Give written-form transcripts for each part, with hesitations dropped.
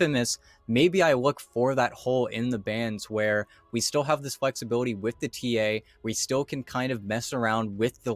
Infamous, maybe I look for that hole in the bans where we still have this flexibility with the TA. We still can kind of mess around with the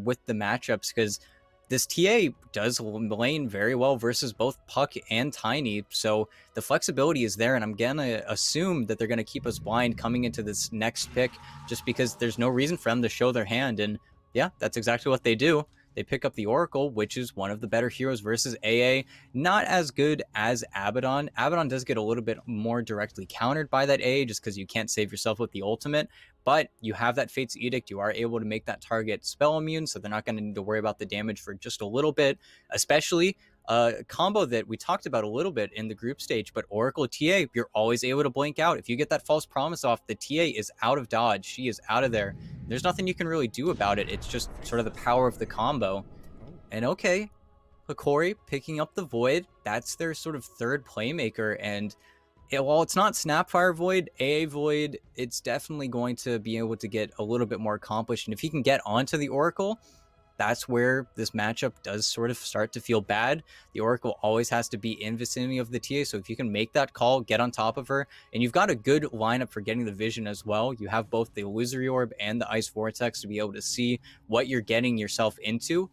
with the matchups, because this TA does lane very well versus both Puck and Tiny. So the flexibility is there, and I'm going to assume that they're going to keep us blind coming into this next pick, just because there's no reason for them to show their hand. And yeah, that's exactly what they do. They pick up the Oracle, which is one of the better heroes versus AA. Not as good as Abaddon. Abaddon does get a little bit more directly countered by that AA, just because you can't save yourself with the ultimate. But you have that Fate's Edict. You are able to make that target spell immune, so they're not going to need to worry about the damage for just a little bit, especially a combo that we talked about a little bit in the group stage. But Oracle TA, you're always able to blink out. If you get that false promise off, the TA is out of dodge. She is out of there. There's nothing you can really do about it. It's just sort of the power of the combo. And okay, Hokori picking up the Void. That's their sort of third playmaker. And while it's not Snapfire Void, AA Void, it's definitely going to be able to get a little bit more accomplished. And if he can get onto the Oracle, that's where this matchup does sort of start to feel bad. The Oracle always has to be in vicinity of the TA, so if you can make that call, get on top of her, and you've got a good lineup for getting the vision as well. You have both the Illusory Orb and the Ice Vortex to be able to see what you're getting yourself into.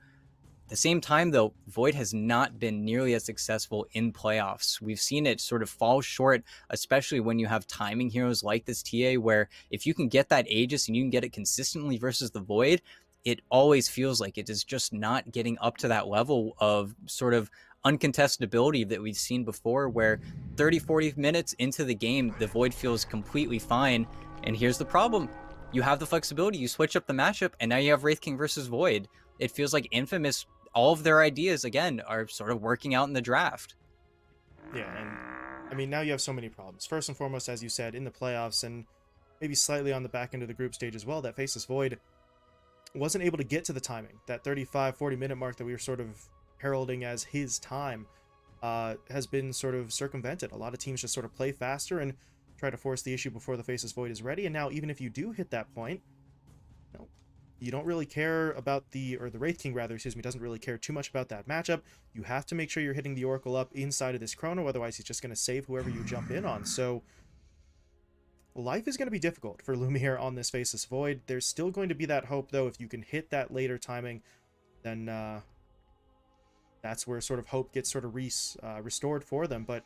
At the same time, though, Void has not been nearly as successful in playoffs. We've seen it sort of fall short, especially when you have timing heroes like this TA, where if you can get that Aegis and you can get it consistently versus the Void, it always feels like it is just not getting up to that level of sort of uncontested ability that we've seen before, where 30, 40 minutes into the game, the Void feels completely fine. And here's the problem. You have the flexibility, you switch up the matchup, and now you have Wraith King versus Void. It feels like Infamous, all of their ideas, again, are sort of working out in the draft. Yeah, and I mean, now you have so many problems. First and foremost, as you said, in the playoffs, and maybe slightly on the back end of the group stage as well, that Faceless Void wasn't able to get to the timing. That 35-40 minute mark that we were sort of heralding as his time has been sort of circumvented. A lot of teams just sort of play faster and try to force the issue before the Faceless Void is ready. And now, even if you do hit that point, you don't really care about the Wraith King, rather, excuse me, doesn't really care too much about that matchup. You have to make sure you're hitting the Oracle up inside of this Chrono, otherwise he's just going to save whoever you jump in on. So life is going to be difficult for Lumiere on this Faceless Void. There's still going to be that hope, though. If you can hit that later timing, then that's where sort of hope gets sort of restored for them. But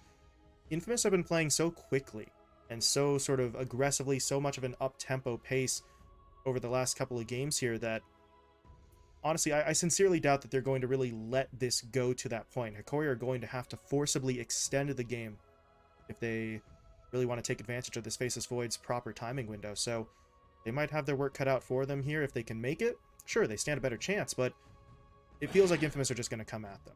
Infamous have been playing so quickly and so sort of aggressively, so much of an up-tempo pace over the last couple of games here that, honestly, I sincerely doubt that they're going to really let this go to that point. Hokori are going to have to forcibly extend the game if they really want to take advantage of this Faceless Void's proper timing window. So they might have their work cut out for them here. If they can make it, sure, they stand a better chance, but it feels like Infamous are just going to come at them.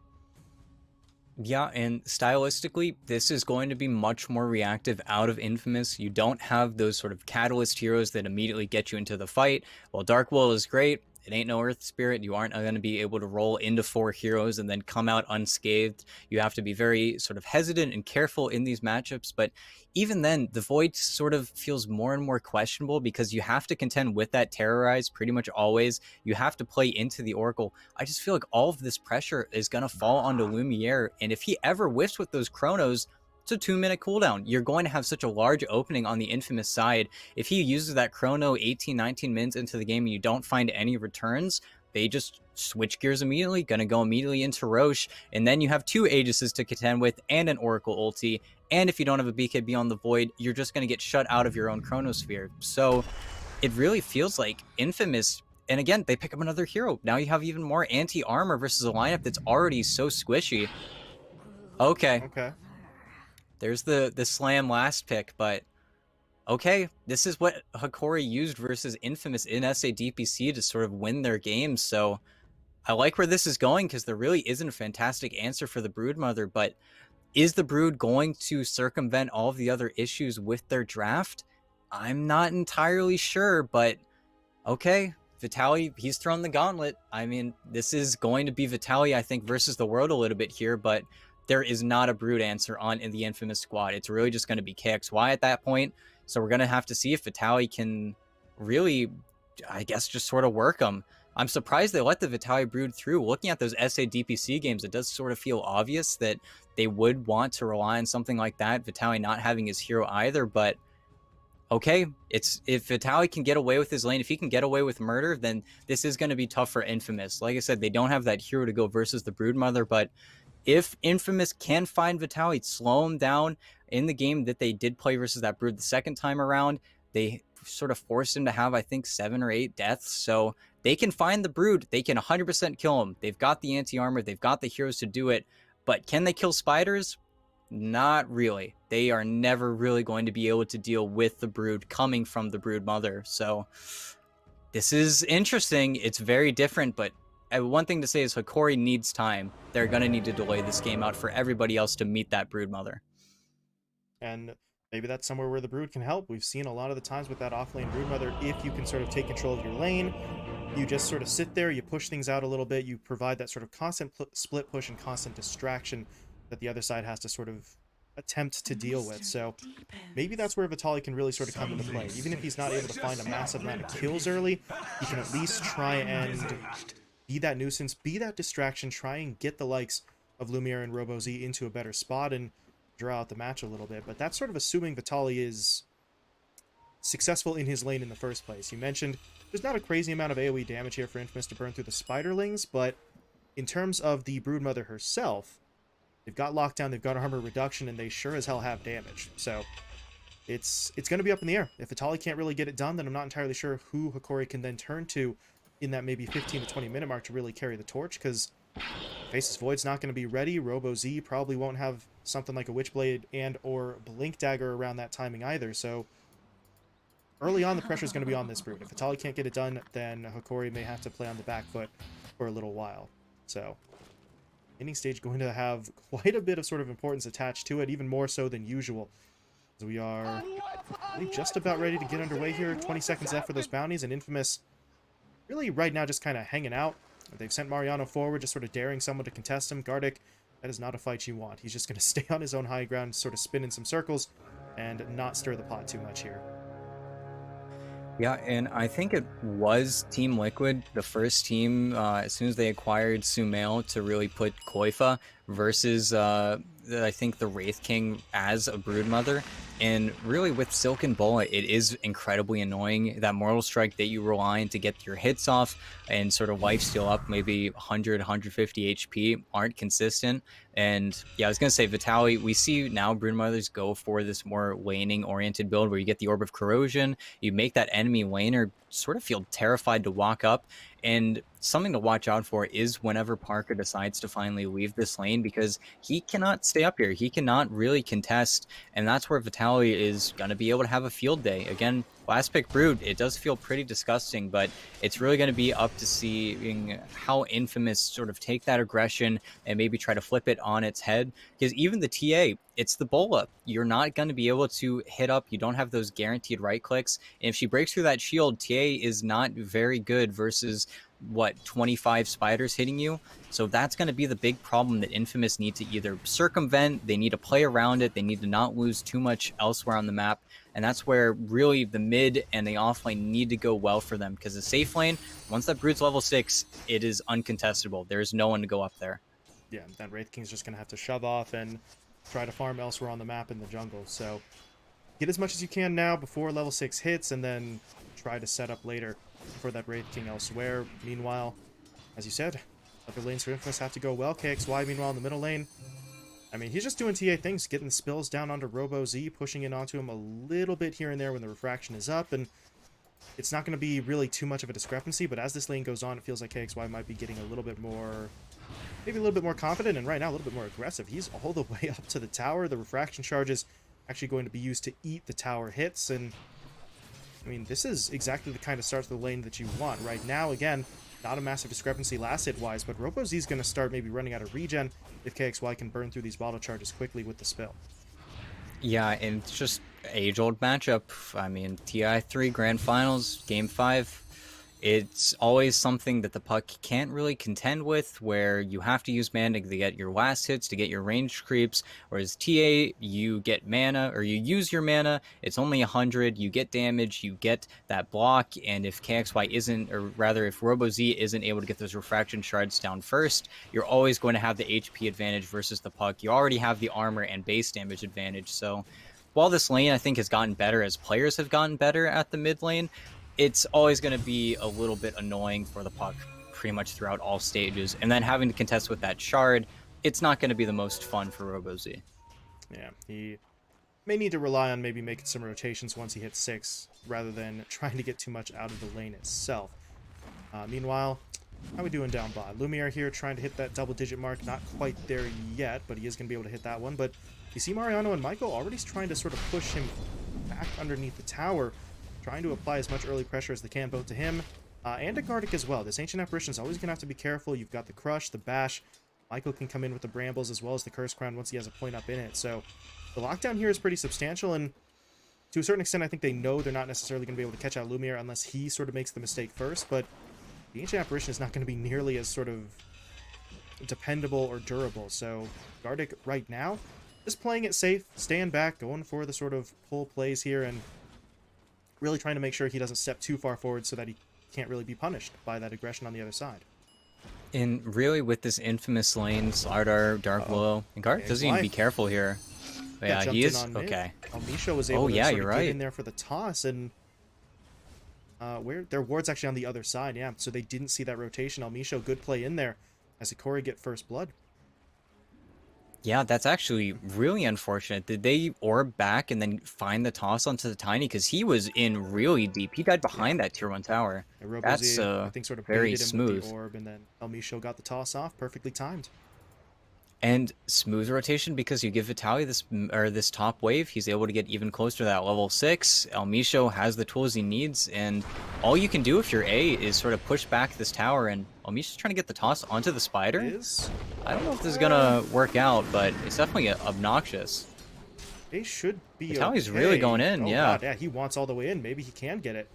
Yeah, and stylistically, this is going to be much more reactive out of Infamous. You don't have those sort of catalyst heroes that immediately get you into the fight. While Dark Will is great, it ain't no Earth Spirit. You aren't going to be able to roll into 4 heroes and then come out unscathed. You have to be very sort of hesitant and careful in these matchups. But even then, the Void sort of feels more and more questionable, because you have to contend with that Terrorize pretty much always. You have to play into the Oracle. I just feel like all of this pressure is going to fall onto Lumiere. And if he ever whiffs with those Chronos, it's a 2-minute cooldown. You're going to have such a large opening on the Infamous side. If he uses that Chrono 18, 19 minutes into the game and you don't find any returns, they just switch gears immediately, gonna go immediately into Roche, and then you have 2 Aegises to contend with and an Oracle ulti, and if you don't have a BKB on the Void, you're just gonna get shut out of your own Chronosphere. So it really feels like Infamous, and again, they pick up another hero. Now you have even more anti-armor versus a lineup that's already so squishy. Okay. There's the slam last pick, but okay, this is what Hokori used versus Infamous in SA/DPC to sort of win their games. So I like where this is going, because there really isn't a fantastic answer for the Broodmother, but is the Brood going to circumvent all of the other issues with their draft? I'm not entirely sure, but okay, Vitaly, he's thrown the gauntlet. I mean, this is going to be Vitaly, I think, versus the world a little bit here, but there is not a Brood answer in the Infamous squad. It's really just going to be KXY at that point. So we're going to have to see if Vitaly can really, I guess, just sort of work them. I'm surprised they let the Vitaly Brood through. Looking at those SA DPC games, it does sort of feel obvious that they would want to rely on something like that, Vitaly not having his hero either, but okay, it's if Vitaly can get away with his lane, if he can get away with murder, then this is going to be tough for Infamous. Like I said, they don't have that hero to go versus the Broodmother, but if Infamous can find Vitaly, slow him down in the game that they did play versus that Brood the second time around, they sort of forced him to have, I think, 7 or 8 deaths. So they can find the Brood. They can 100% kill him. They've got the anti-armor. They've got the heroes to do it. But can they kill spiders? Not really. They are never really going to be able to deal with the Brood coming from the Broodmother. So this is interesting. It's very different, but one thing to say is Hokori needs time. They're going to need to delay this game out for everybody else to meet that Broodmother. And maybe that's somewhere where the Brood can help. We've seen a lot of the times with that off-lane Broodmother, if you can sort of take control of your lane, you just sort of sit there, you push things out a little bit, you provide that sort of constant split push and constant distraction that the other side has to sort of attempt to deal with. So maybe that's where Vitaly can really sort of come into play. Even if he's not able to find a massive amount of kills early, he can at least try and be that nuisance, be that distraction, try and get the likes of Lumiere and RoboZ into a better spot and draw out the match a little bit. But that's sort of assuming Vitaly is successful in his lane in the first place. You mentioned there's not a crazy amount of AoE damage here for Infamous to burn through the Spiderlings, but in terms of the Broodmother herself, they've got lockdown, they've got armor reduction, and they sure as hell have damage. So it's going to be up in the air. If Vitaly can't really get it done, then I'm not entirely sure who Hokori can then turn to in that maybe 15 to 20 minute mark to really carry the torch, because Faceless Void's not going to be ready. RoboZ probably won't have something like a Witchblade and or Blink Dagger around that timing either. So early on, the pressure is going to be on this Brood. If Vitaly can't get it done, then Hokori may have to play on the back foot for a little while. So inning stage going to have quite a bit of sort of importance attached to it, even more so than usual. So we are really just about ready to get underway here. 20 seconds left for those bounties, and Infamous really right now just kind of hanging out. They've sent Mariano forward, just sort of daring someone to contest him. Gardic, that is not a fight you want. He's just going to stay on his own high ground, sort of spin in some circles, and not stir the pot too much here. Yeah, and I think it was Team Liquid, the first team, as soon as they acquired Sumail, to really put Koifa versus, I think, the Wraith King as a Broodmother. And really, with Silken Bola, it is incredibly annoying. That Mortal Strike that you rely on to get your hits off and sort of lifesteal up maybe 100, 150 HP aren't consistent. And yeah, I was going to say, Vitaly, we see now Broodmothers go for this more laning-oriented build where you get the Orb of Corrosion, you make that enemy laner sort of feel terrified to walk up. And something to watch out for is whenever Parker decides to finally leave this lane, because he cannot stay up here. He cannot really contest, and that's where Vitaly is going to be able to have a field day. Again, last pick Brood, it does feel pretty disgusting, but it's really going to be up to seeing how Infamous sort of take that aggression and maybe try to flip it on its head. Because even the TA, it's the Bola. You're not going to be able to hit up. You don't have those guaranteed right clicks. And if she breaks through that shield, TA is not very good versus, what, 25 spiders hitting you? So that's going to be the big problem that Infamous need to either circumvent, they need to play around it, they need to not lose too much elsewhere on the map. And that's where really the mid and the off lane need to go well for them, because the safe lane, once that Brood's level 6, it is uncontestable. There's no one to go up there. Yeah, that Wraith King's just going to have to shove off and try to farm elsewhere on the map in the jungle. So get as much as you can now before level 6 hits, and then try to set up later for that Wraith King elsewhere. Meanwhile, as you said, other lanes for Infamous have to go well. KXY, meanwhile, in the middle lane, I mean, he's just doing TA things, getting the spills down onto RoboZ, pushing in onto him a little bit here and there when the refraction is up, and it's not going to be really too much of a discrepancy, but as this lane goes on, it feels like KXY might be getting a little bit more, maybe a little bit more confident, and right now a little bit more aggressive. He's all the way up to the tower. The refraction charge is actually going to be used to eat the tower hits, and I mean, this is exactly the kind of start to the lane that you want. Right now, again, not a massive discrepancy last hit-wise, but RoboZ's going to start maybe running out of regen if KXY can burn through these bottle charges quickly with the spill. Yeah, and it's just age-old matchup. I mean, TI3 Grand Finals, Game 5. It's always something that the puck can't really contend with, where you have to use mana to get your last hits, to get your range creeps, whereas TA, you get mana, or you use your mana, it's only 100, you get damage, you get that block, and if KXY isn't, or rather if RoboZ isn't able to get those refraction shards down first, you're always going to have the HP advantage versus the puck. You already have the armor and base damage advantage, so while this lane I think has gotten better as players have gotten better at the mid lane, it's always going to be a little bit annoying for the puck pretty much throughout all stages. And then having to contest with that shard, it's not going to be the most fun for RoboZ. Yeah, he may need to rely on maybe making some rotations once he hits 6, rather than trying to get too much out of the lane itself. Meanwhile, how are we doing down bot? Lumiere here trying to hit that double-digit mark. Not quite there yet, but he is going to be able to hit that one. But you see Mariano and Michael already trying to sort of push him back underneath the tower, trying to apply as much early pressure as they can, both to him and to Gardic as well. This Ancient Apparition is always going to have to be careful. You've got the Crush, the Bash. Michael can come in with the Brambles as well as the Curse Crown once he has a point up in it. So the lockdown here is pretty substantial, and to a certain extent, I think they know they're not necessarily going to be able to catch out Lumiere unless he sort of makes the mistake first, but the Ancient Apparition is not going to be nearly as sort of dependable or durable. So Gardic right now just playing it safe, staying back, going for the sort of pull plays here, and really trying to make sure he doesn't step too far forward so that he can't really be punished by that aggression on the other side. And really, with this infamous lane, Slardar, Dark Willow, and Gardic doesn't even be careful here. But yeah, he is okay. Misho was able to sort of get in there for the toss, and where their ward's actually on the other side, yeah. So they didn't see that rotation. Misho, good play in there as Hokori get first blood. Yeah, that's actually really unfortunate. Did they orb back and then find the toss onto the Tiny? Because he was in really deep. He died behind that tier 1 tower. Yeah, that's I think sort of very baited him smooth. with the orb, and then Misho got the toss off, perfectly timed. And smooth rotation because you give Vitaly this top wave, he's able to get even closer to that level 6. Misho has the tools he needs, and all you can do if you're A is sort of push back this tower, and Misho's trying to get the toss onto the spider. I don't know if this is gonna work out, but it's definitely obnoxious. A should be Vitaly's okay. really going in, yeah. God, yeah, he wants all the way in. Maybe he can get it.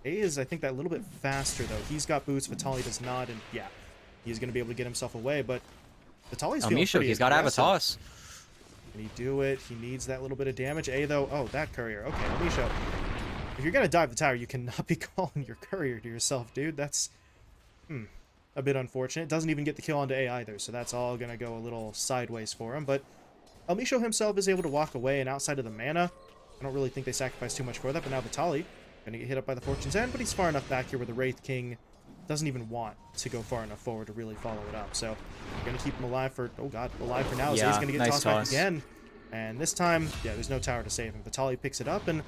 A is, I think, that little bit faster, though. He's got boots, Vitaly does not, and yeah, he's going to be able to get himself away, but Vitaly's feeling pretty he's got to have a toss. Can he do it? He needs that little bit of damage. A, though, oh, that courier. Okay, Misho, if you're going to dive the tower, you cannot be calling your courier to yourself, dude. That's a bit unfortunate. Doesn't even get the kill onto A either, so that's all going to go a little sideways for him, but Misho himself is able to walk away, and outside of the mana, I don't really think they sacrificed too much for that, but now Vitaly going to get hit up by the Fortune's End, but he's far enough back here where the Wraith King doesn't even want to go far enough forward to really follow it up. So we're going to keep him alive for, oh god, alive for now. Yeah, He's going to get nice tossed back again. And this time, yeah, there's no tower to save him. Vitaly picks it up, and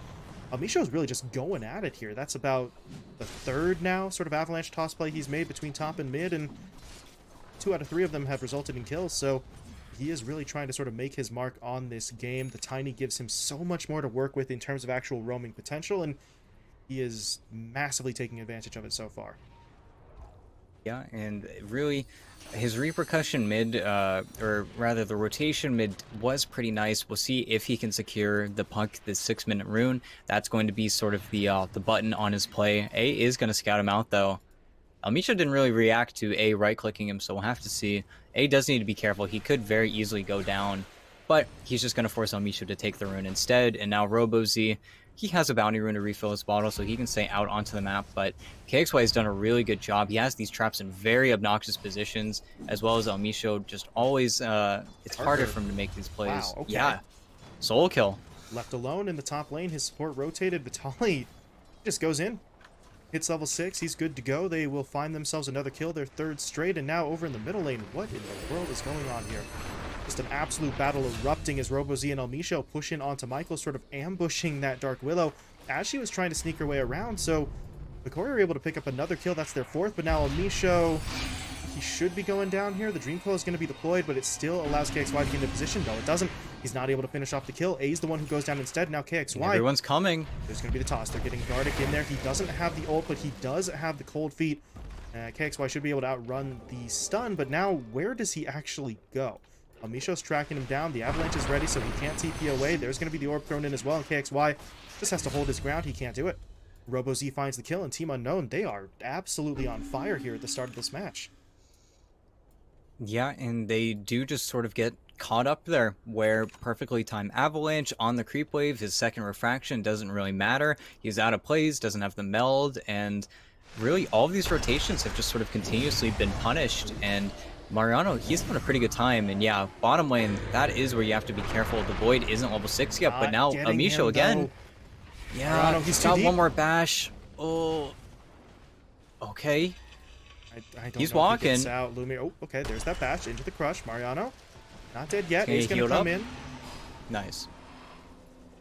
Misho's really just going at it here. That's about the third now sort of avalanche toss play he's made between top and mid, and 2 out of 3 of them have resulted in kills. So he is really trying to sort of make his mark on this game. The Tiny gives him so much more to work with in terms of actual roaming potential, and he is massively taking advantage of it so far. Yeah, and really, his repercussion mid, or rather the rotation mid, was pretty nice. We'll see if he can secure the puck, the 6-minute rune. That's going to be sort of the button on his play. A is going to scout him out, though. Misho didn't really react to A right-clicking him, so we'll have to see. A does need to be careful. He could very easily go down, but he's just going to force Misho to take the rune instead, and now RoboZ, he has a bounty rune to refill his bottle, so he can stay out onto the map, but KXY has done a really good job. He has these traps in very obnoxious positions, as well as Misho just always, it's harder for him to make these plays. Wow, okay. Yeah, solo kill. Left alone in the top lane, his support rotated. Vitaly just goes in, hits level 6, he's good to go. They will find themselves another kill, their 3rd straight, and now over in the middle lane, what in the world is going on here? Just an absolute battle erupting as RoboZ and Misho push in onto Michael, sort of ambushing that Dark Willow as she was trying to sneak her way around. So the Hokori are able to pick up another kill. That's their 4th, but now Misho, he should be going down here. The Dream Coil is going to be deployed, but it still allows KXY to get into position. No, it doesn't. He's not able to finish off the kill. A's the one who goes down instead. Now KXY. Everyone's coming. There's going to be the toss. They're getting Gardic in there. He doesn't have the ult, but he does have the cold feet. KXY should be able to outrun the stun, but now where does he actually go? Misho's tracking him down. The avalanche is ready, so he can't TP away. There's going to be the orb thrown in as well, and KXY just has to hold his ground. He can't do it. RoboZ finds the kill, and Team Unknown, they are absolutely on fire here at the start of this match. Yeah, and they do just sort of get caught up there where perfectly timed avalanche on the creep wave, his second refraction doesn't really matter. He's out of plays, doesn't have the meld, and really all of these rotations have just sort of continuously been punished. And Mariano, he's having a pretty good time. And yeah, bottom lane, that is where you have to be careful. The Void isn't level 6 yet, but Not now getting Amisho him, again. though. Yeah, Mariano, he's he's too got deep. one more bash. Oh, okay. I don't He's know walking. if he gets out. Lumiere. Oh, okay, there's that bash into the crush. Mariano, not dead yet. Okay, He's going to healed come up. in. Nice.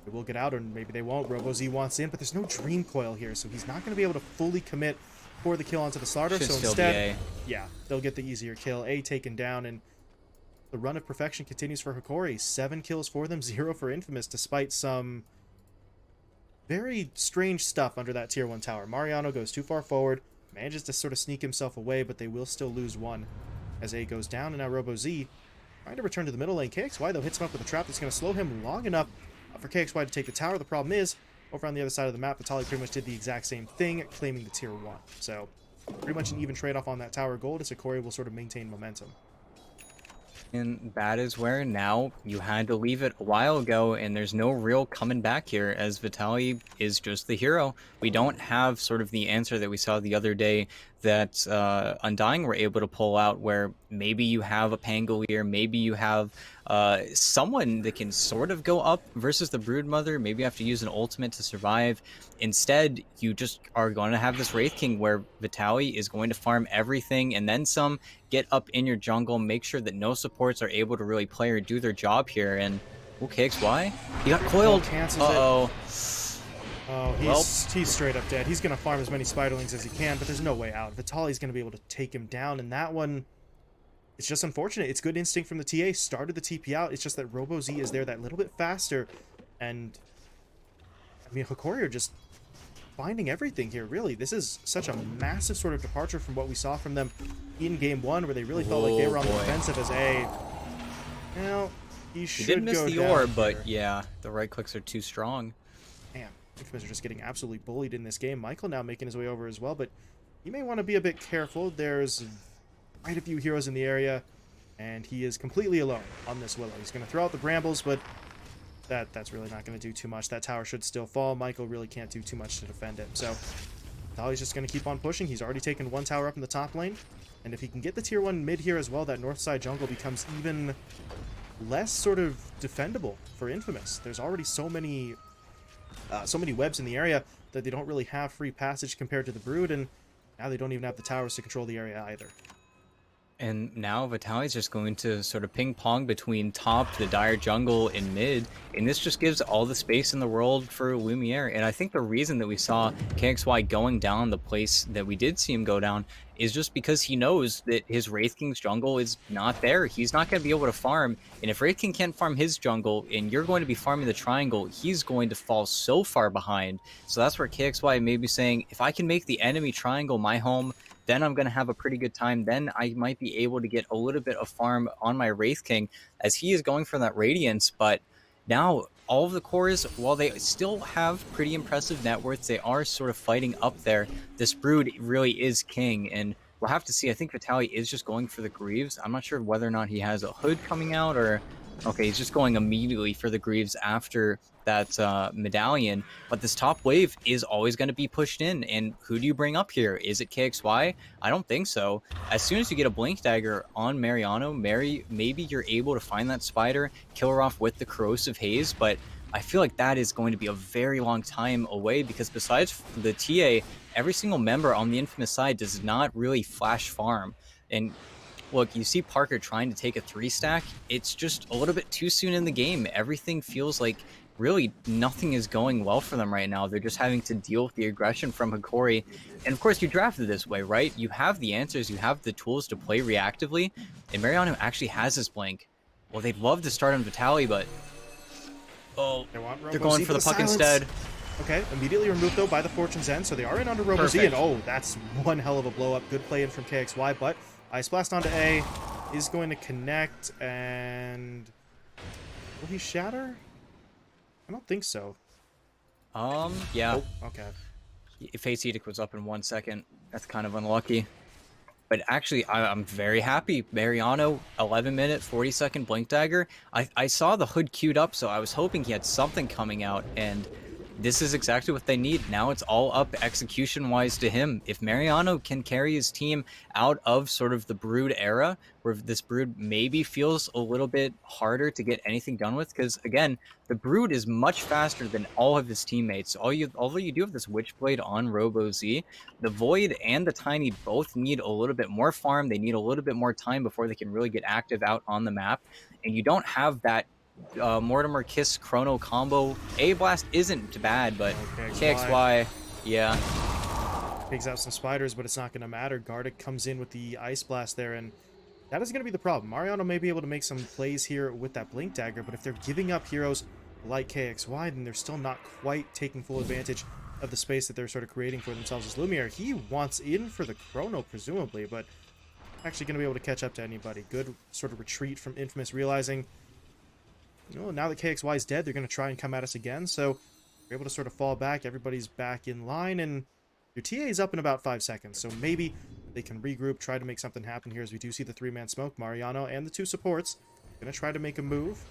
They will get out, or maybe they won't. RoboZ wants in, but there's no Dream Coil here, so he's not going to be able to fully commit for the kill onto the starter. Should So still instead, be yeah, they'll get the easier kill. A taken down, and the run of perfection continues for Hokori. 7 kills for them, 0 for Infamous, despite some very strange stuff under that tier 1 tower. Mariano goes too far forward, manages to sort of sneak himself away, but they will still lose 1 as A goes down, and now RoboZ trying to return to the middle lane. KXY, though, hits him up with a trap that's going to slow him long enough for KXY to take the tower. The problem is, over on the other side of the map, Vitaly pretty much did the exact same thing, claiming the tier 1. So, pretty much an even trade-off on that tower gold, as Hokori will sort of maintain momentum. And that is where now you had to leave it a while ago, and there's no real coming back here, as Vitaly is just the hero. We don't have sort of the answer that we saw the other day that Undying were able to pull out, where maybe you have a Pangolier, maybe you have someone that can sort of go up versus the Broodmother. Maybe you have to use an ultimate to survive. Instead, you just are going to have this Wraith King where Vitaly is going to farm everything and then some, get up in your jungle, make sure that no supports are able to really play or do their job here. And okay, XY, he got coiled. Uh-oh. Oh, he's straight up dead. He's going to farm as many spiderlings as he can, but there's no way out. Vitaly's going to be able to take him down, and that one, it's just unfortunate. It's good instinct from the TA. Started the TP out. It's just that RoboZ is there that little bit faster, and I mean, Hokori are just finding everything here, really. This is such a massive sort of departure from what we saw from them in Game 1, where they really felt like they were on the defensive as A. Now, he did miss the orb, but here. yeah, the right clicks are too strong. Man, Infamous are just getting absolutely bullied in this game. Michael now making his way over as well, but you may want to be a bit careful. There's quite a few heroes in the area, and he is completely alone on this Willow. He's going to throw out the brambles, but that's really not going to do too much. That tower should still fall. Michael really can't do too much to defend it. So Vitaly's just going to keep on pushing. He's already taken 1 tower up in the top lane, and if he can get the tier 1 mid here as well, that north side jungle becomes even less sort of defendable for Infamous. There's already so many webs in the area that they don't really have free passage compared to the Brood, and now they don't even have the towers to control the area either. And now Vitaly's just going to sort of ping pong between top, the dire jungle, and mid, and this just gives all the space in the world for Lumiere. And I think the reason that we saw KXY going down the place that we did see him go down is just because he knows that his Wraith King's jungle is not there. He's not going to be able to farm, and if Wraith King can't farm his jungle, and you're going to be farming the triangle, he's going to fall so far behind. So that's where KXY may be saying, if I can make the enemy triangle my home, then I'm going to have a pretty good time. Then I might be able to get a little bit of farm on my Wraith King, as he is going for that Radiance. But now all of the cores, while they still have pretty impressive net worths, they are sort of fighting up there. This Brood really is king, and we'll have to see. I think Vitaly is just going for the Greaves. I'm not sure whether or not he has a hood coming out, or okay, he's just going immediately for the Greaves after that medallion. But this top wave is always going to be pushed in, and who do you bring up here? Is it KXY? I don't think so. As soon as you get a Blink Dagger on Mariano, maybe you're able to find that spider, kill her off with the Corrosive Haze, but I feel like that is going to be a very long time away, because besides the TA, every single member on the Infamous side does not really flash farm. And look, you see Parker trying to take a 3-stack. It's just a little bit too soon in the game. Everything feels like really nothing is going well for them right now. They're just having to deal with the aggression from Hokori. And of course, you drafted this way, right? You have the answers, you have the tools to play reactively, and Mariano actually has this blink. Well, they'd love to start on Vitaly, but oh, they're going for the puck instead. Okay, immediately removed though by the Fortune's End, so they are in under RoboZ, and oh, that's one hell of a blow up. Good play in from KXY, but Ice Blast onto A is going to connect, and will he shatter? I don't think so. Yeah. Oh, okay. Face Edict was up in 1 second. That's kind of unlucky. But actually, I'm very happy. Mariano, 11-minute, 40-second Blink Dagger. I saw the hood queued up, so I was hoping he had something coming out, and this is exactly what they need. Now it's all up execution-wise to him. If Mariano can carry his team out of sort of the Brood era, where this Brood maybe feels a little bit harder to get anything done with, because again, the Brood is much faster than all of his teammates. Although you do have this Witchblade on Robo Z, the Void and the Tiny both need a little bit more farm. They need a little bit more time before they can really get active out on the map. And you don't have that Mortimer Kiss Chrono combo. A Blast isn't bad, but KXY, yeah. Pigs out some spiders, but it's not going to matter. Gardic comes in with the Ice Blast there, and that is going to be the problem. Mariano may be able to make some plays here with that Blink Dagger, but if they're giving up heroes like KXY, then they're still not quite taking full advantage of the space that they're sort of creating for themselves as Lumiere. He wants in for the Chrono, presumably, but actually going to be able to catch up to anybody. Good sort of retreat from Infamous, realizing, you know, now that KXY is dead, they're going to try and come at us again, so we're able to sort of fall back. Everybody's back in line, and your TA is up in about 5 seconds, so maybe they can regroup, try to make something happen here, as we do see the 3-man smoke. Mariano and the 2 supports going to try to make a move.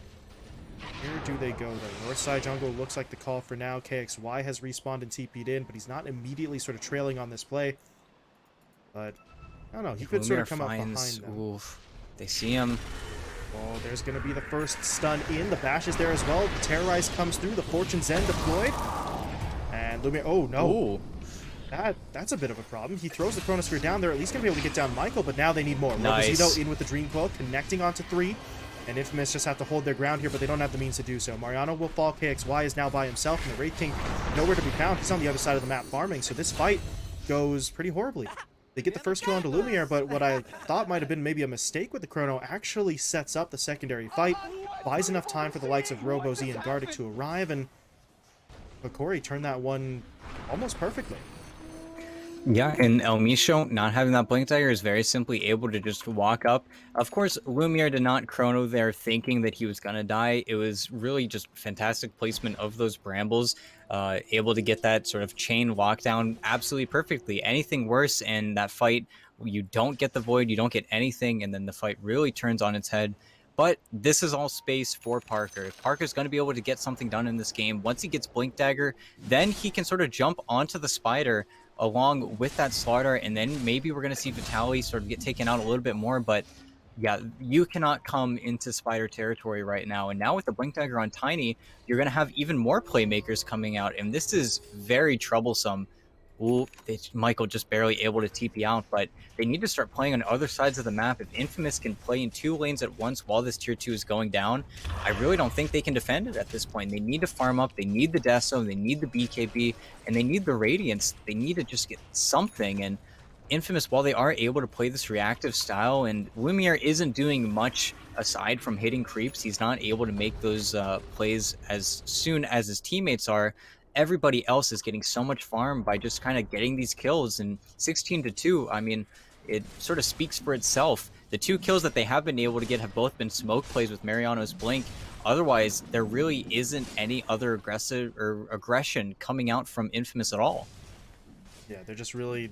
Where do they go, though? North side jungle looks like the call for now. KXY has respawned and TP'd in, but he's not immediately sort of trailing on this play. But, I don't know, he could sort of come up behind them. Oof. They see him. Oh, there's going to be the first stun in. The bash is there as well. The Terrorize comes through. The Fortune's End deployed. And Lumiere... Oh, no. Ooh. That's a bit of a problem. He throws the Chronosphere down. They're at least going to be able to get down Michael, but now they need more. Nice. Robozito in with the Dream Coil, connecting onto 3. And Infamous just have to hold their ground here, but they don't have the means to do so. Mariano will fall. KXY is now by himself, and the Wraith King nowhere to be found. He's on the other side of the map farming, so this fight goes pretty horribly. They get the first kill onto Lumiere, but what I thought might have been maybe a mistake with the Chrono actually sets up the secondary fight, buys enough time for the likes of Robo Z and Gardic to arrive, and Hokori turned that one almost perfectly. Yeah, and El Micho, not having that Blink Dagger, is very simply able to just walk up. Of course, Lumiere did not Chrono there thinking that he was going to die. It was really just fantastic placement of those brambles, able to get that sort of chain lockdown absolutely perfectly. Anything worse, and that fight, you don't get the Void, you don't get anything, and then the fight really turns on its head. But this is all space for Parker. If Parker's going to be able to get something done in this game, once he gets Blink Dagger, then he can sort of jump onto the Spider along with that Slaughter, and then maybe we're going to see Vitality sort of get taken out a little bit more, but yeah, you cannot come into Spider territory right now. And now with the Blink Dagger on Tiny, you're going to have even more playmakers coming out, and this is very troublesome. Ooh, Michael just barely able to TP out, but they need to start playing on other sides of the map. If Infamous can play in 2 lanes at once while this tier 2 is going down, I really don't think they can defend it at this point. They need to farm up, they need the Deso, they need the BKB, and they need the Radiance. They need to just get something, and Infamous, while they are able to play this reactive style, and Lumiere isn't doing much aside from hitting creeps, he's not able to make those plays as soon as his teammates are. Everybody else is getting so much farm by just kind of getting these kills, and 16-2, I mean, it sort of speaks for itself. The 2 kills that they have been able to get have both been smoke plays with Mariano's Blink. Otherwise, there really isn't any other aggressive or aggression coming out from Infamous at all. Yeah, they're just really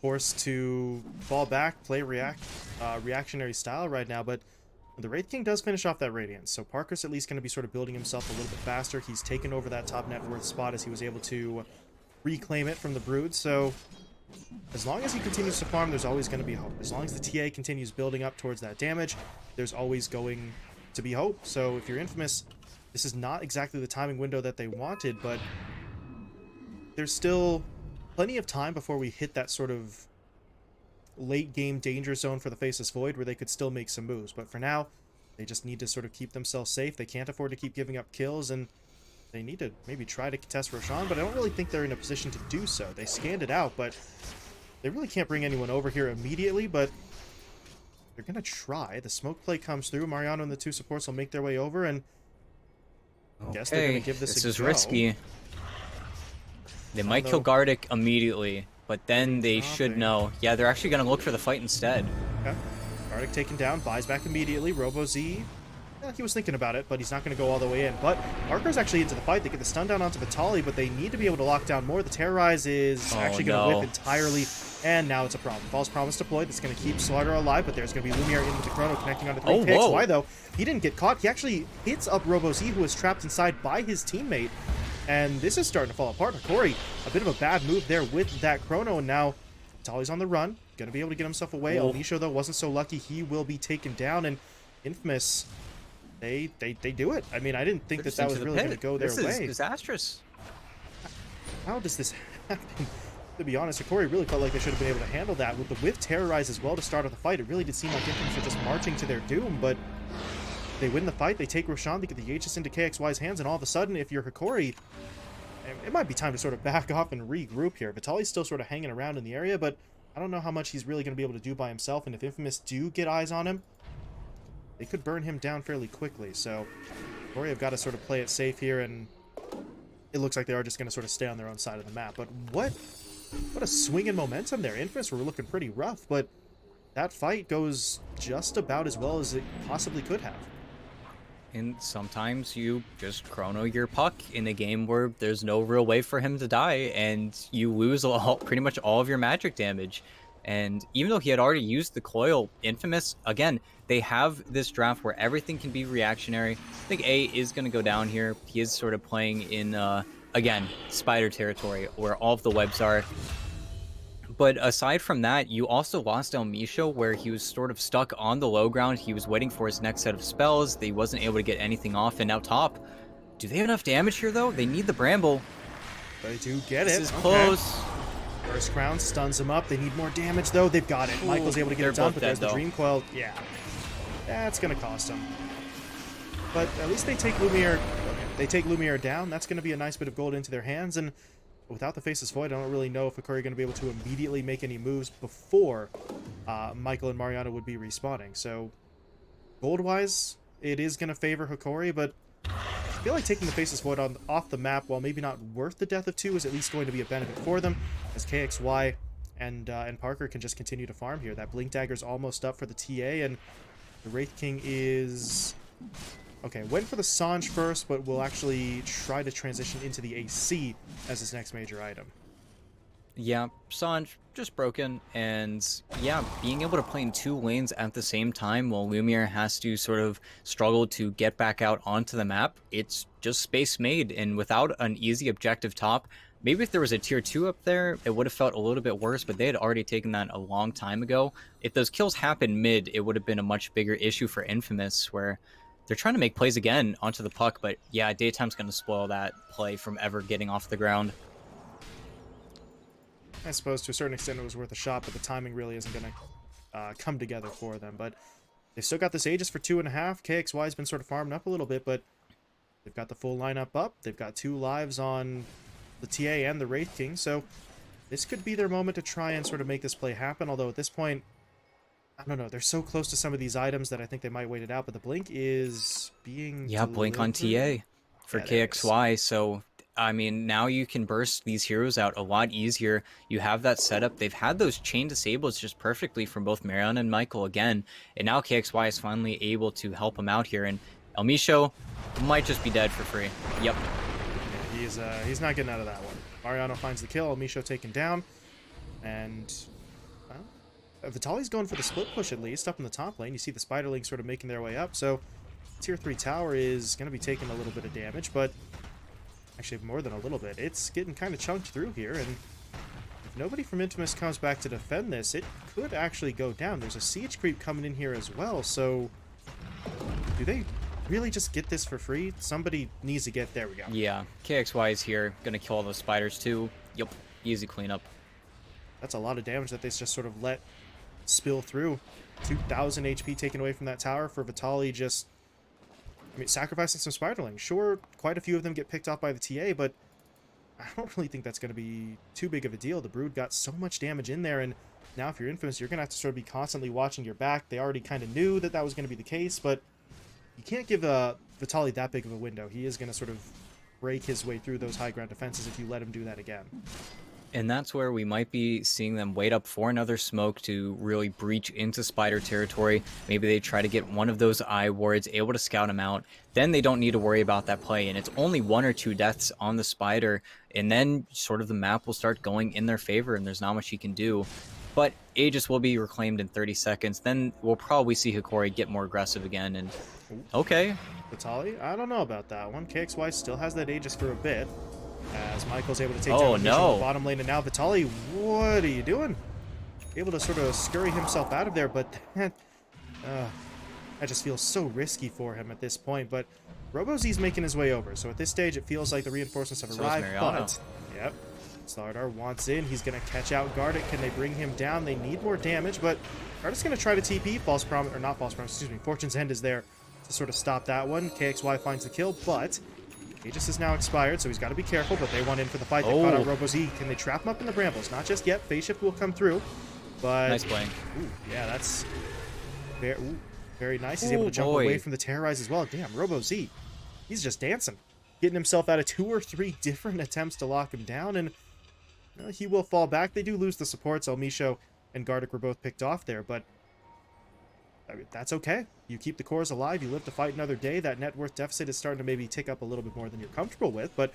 forced to fall back, play reactionary style right now, but the Wraith King does finish off that Radiance, so Parker's at least going to be sort of building himself a little bit faster. He's taken over that top net worth spot as he was able to reclaim it from the Brood, so as long as he continues to farm, there's always going to be hope. As long as the TA continues building up towards that damage, there's always going to be hope. So if you're Infamous, this is not exactly the timing window that they wanted, but there's still plenty of time before we hit that sort of late game danger zone for the Faceless Void where they could still make some moves. But for now, they just need to sort of keep themselves safe. They can't afford to keep giving up kills, and they need to maybe try to contest Roshan, but I don't really think they're in a position to do so. They scanned it out, but they really can't bring anyone over here immediately, but they're going to try. The smoke play comes through. Mariano and the 2 supports will make their way over, and I guess they're going to give this a go. This is risky. They might kill Gardic immediately, but then they should know. Yeah, they're actually going to look for the fight instead. Okay. Gardic taken down, buys back immediately. Robo Z He was thinking about it, but he's not going to go all the way in. But Parker's actually into the fight. They get the stun down onto Vitali, but they need to be able to lock down more. The Terrorize is actually going to whip entirely, and now it's a problem. False Promise deployed. That's going to keep Slaughter alive, but there's going to be Lumiere in with the Chrono connecting onto 3 picks. Why, though? He didn't get caught. He actually hits up Robo-Z, who was trapped inside by his teammate, and this is starting to fall apart. Hokori, a bit of a bad move there with that Chrono, and now Vitali's on the run. Going to be able to get himself away. Amisho, though, wasn't so lucky. He will be taken down, and Infamous... They do it. I mean, I didn't think that was really going to go their way. This is disastrous. How does this happen? To be honest, Hokori really felt like they should have been able to handle that. With the Whiff Terrorize as well to start off the fight, it really did seem like Infamous were just marching to their doom, but they win the fight, they take Roshan, they get the Aegis into KXY's hands, and all of a sudden, if you're Hokori, it might be time to sort of back off and regroup here. Vitali's still sort of hanging around in the area, but I don't know how much he's really going to be able to do by himself, and if Infamous do get eyes on him, they could burn him down fairly quickly, so Hokori have got to sort of play it safe here, and it looks like they are just going to sort of stay on their own side of the map. But what a swing in momentum there. Infamous were looking pretty rough, but that fight goes just about as well as it possibly could have. And sometimes you just chrono your puck in a game where there's no real way for him to die, and you lose pretty much all of your magic damage. And even though he had already used the coil, Infamous, again, they have this draft where everything can be reactionary. I think A is going to go down here. He is sort of playing in, again, spider territory, where all of the webs are. But aside from that, you also lost El Misho, where he was sort of stuck on the low ground. He was waiting for his next set of spells. They wasn't able to get anything off. And now top, do they have enough damage here, though? They need the Bramble. They do get it. This is close. First Crown stuns him up. They need more damage, though. They've got it. Michael's able to get it done, but there's the Dream Coil. Yeah. That's going to cost him. But at least they take Lumiere. They take Lumiere down. That's going to be a nice bit of gold into their hands. And without the Faceless Void, I don't really know if Hokori are going to be able to immediately make any moves before Michael and Mariano would be respawning. So, gold-wise, it is going to favor Hokori, but I feel like taking the Faceless Void off the map, while maybe not worth the death of 2, is at least going to be a benefit for them, as KXY and Parker can just continue to farm here. That Blink Dagger's almost up for the TA, and the Wraith King is... Okay, went for the Sange first, but will actually try to transition into the AC as his next major item. Yeah, Sange just broken, and yeah, being able to play in 2 lanes at the same time while Lumiere has to sort of struggle to get back out onto the map, it's just space made, and without an easy objective top, maybe if there was a tier 2 up there, it would have felt a little bit worse, but they had already taken that a long time ago. If those kills happened mid, it would have been a much bigger issue for Infamous, where they're trying to make plays again onto the puck, but yeah, Daytime's going to spoil that play from ever getting off the ground. I suppose to a certain extent it was worth a shot, but the timing really isn't going to come together for them. But they've still got this Aegis for 2.5. KXY's been sort of farming up a little bit, but they've got the full lineup up. They've got 2 lives on the TA and the Wraith King, so this could be their moment to try and sort of make this play happen, although at this point, I don't know, they're so close to some of these items that I think they might wait it out, but the Blink is being Blink on TA for KXY, so I mean, now you can burst these heroes out a lot easier. You have that setup. They've had those chain disables just perfectly from both Marion and Michael again, and now KXY is finally able to help him out here, and El Misho might just be dead for free. Yep. Yeah, he's not getting out of that one. Mariano finds the kill, El Misho taken down, and Vitali's going for the split push at least up in the top lane. You see the Spiderlings sort of making their way up, so tier 3 tower is going to be taking a little bit of damage, but actually more than a little bit. It's getting kind of chunked through here, and if nobody from Infamous comes back to defend this, it could actually go down. There's a siege creep coming in here as well, so do they really just get this for free? Somebody needs to get... There we go. Yeah, KXY is here. Gonna kill all those spiders too. Yep, easy cleanup. That's a lot of damage that they just sort of let spill through. 2,000 HP taken away from that tower for Vitali just... I mean, sacrificing some Spiderlings. Sure, quite a few of them get picked off by the TA, but I don't really think that's going to be too big of a deal. The Brood got so much damage in there, and now if you're Infamous, you're going to have to sort of be constantly watching your back. They already kind of knew that that was going to be the case, but you can't give Vitali that big of a window. He is going to sort of break his way through those high ground defenses if you let him do that again. And that's where we might be seeing them wait up for another smoke to really breach into spider territory. Maybe they try to get one of those eye wards, able to scout them out. Then they don't need to worry about that play. And it's only 1 or 2 deaths on the spider. And then sort of the map will start going in their favor, and there's not much he can do. But Aegis will be reclaimed in 30 seconds. Then we'll probably see Hokori get more aggressive again. And okay. Vitaly? I don't know about that one. KXY still has that Aegis for a bit, as Michael's able to take Oh, down the no. bottom lane, and now Vitaly, what are you doing? Able to sort of scurry himself out of there, but that just feels so risky for him at this point. But RoboZ's making his way over, so at this stage it feels like the reinforcements have arrived. But yep, Slardar wants in. He's going to catch out Gardic. Can they bring him down? They need more damage, but Gardic's going to try to TP. False Promise, or not False Promise, excuse me. Fortune's End is there to sort of stop that one. KXY finds the kill, but Aegis is now expired, so he's got to be careful, but they want in for the fight. They caught out RoboZ. Can they trap him up in the brambles? Not just yet. Phase Shift will come through, but... Nice playing. Ooh, yeah, that's very nice. He's able to jump away from the Terrorize as well. Damn, RoboZ, he's just dancing. Getting himself out of 2 or 3 different attempts to lock him down, and he will fall back. They do lose the supports. Elmisho and Gardic were both picked off there, but I mean, that's okay. You keep the cores alive, you live to fight another day. That net worth deficit is starting to maybe tick up a little bit more than you're comfortable with, but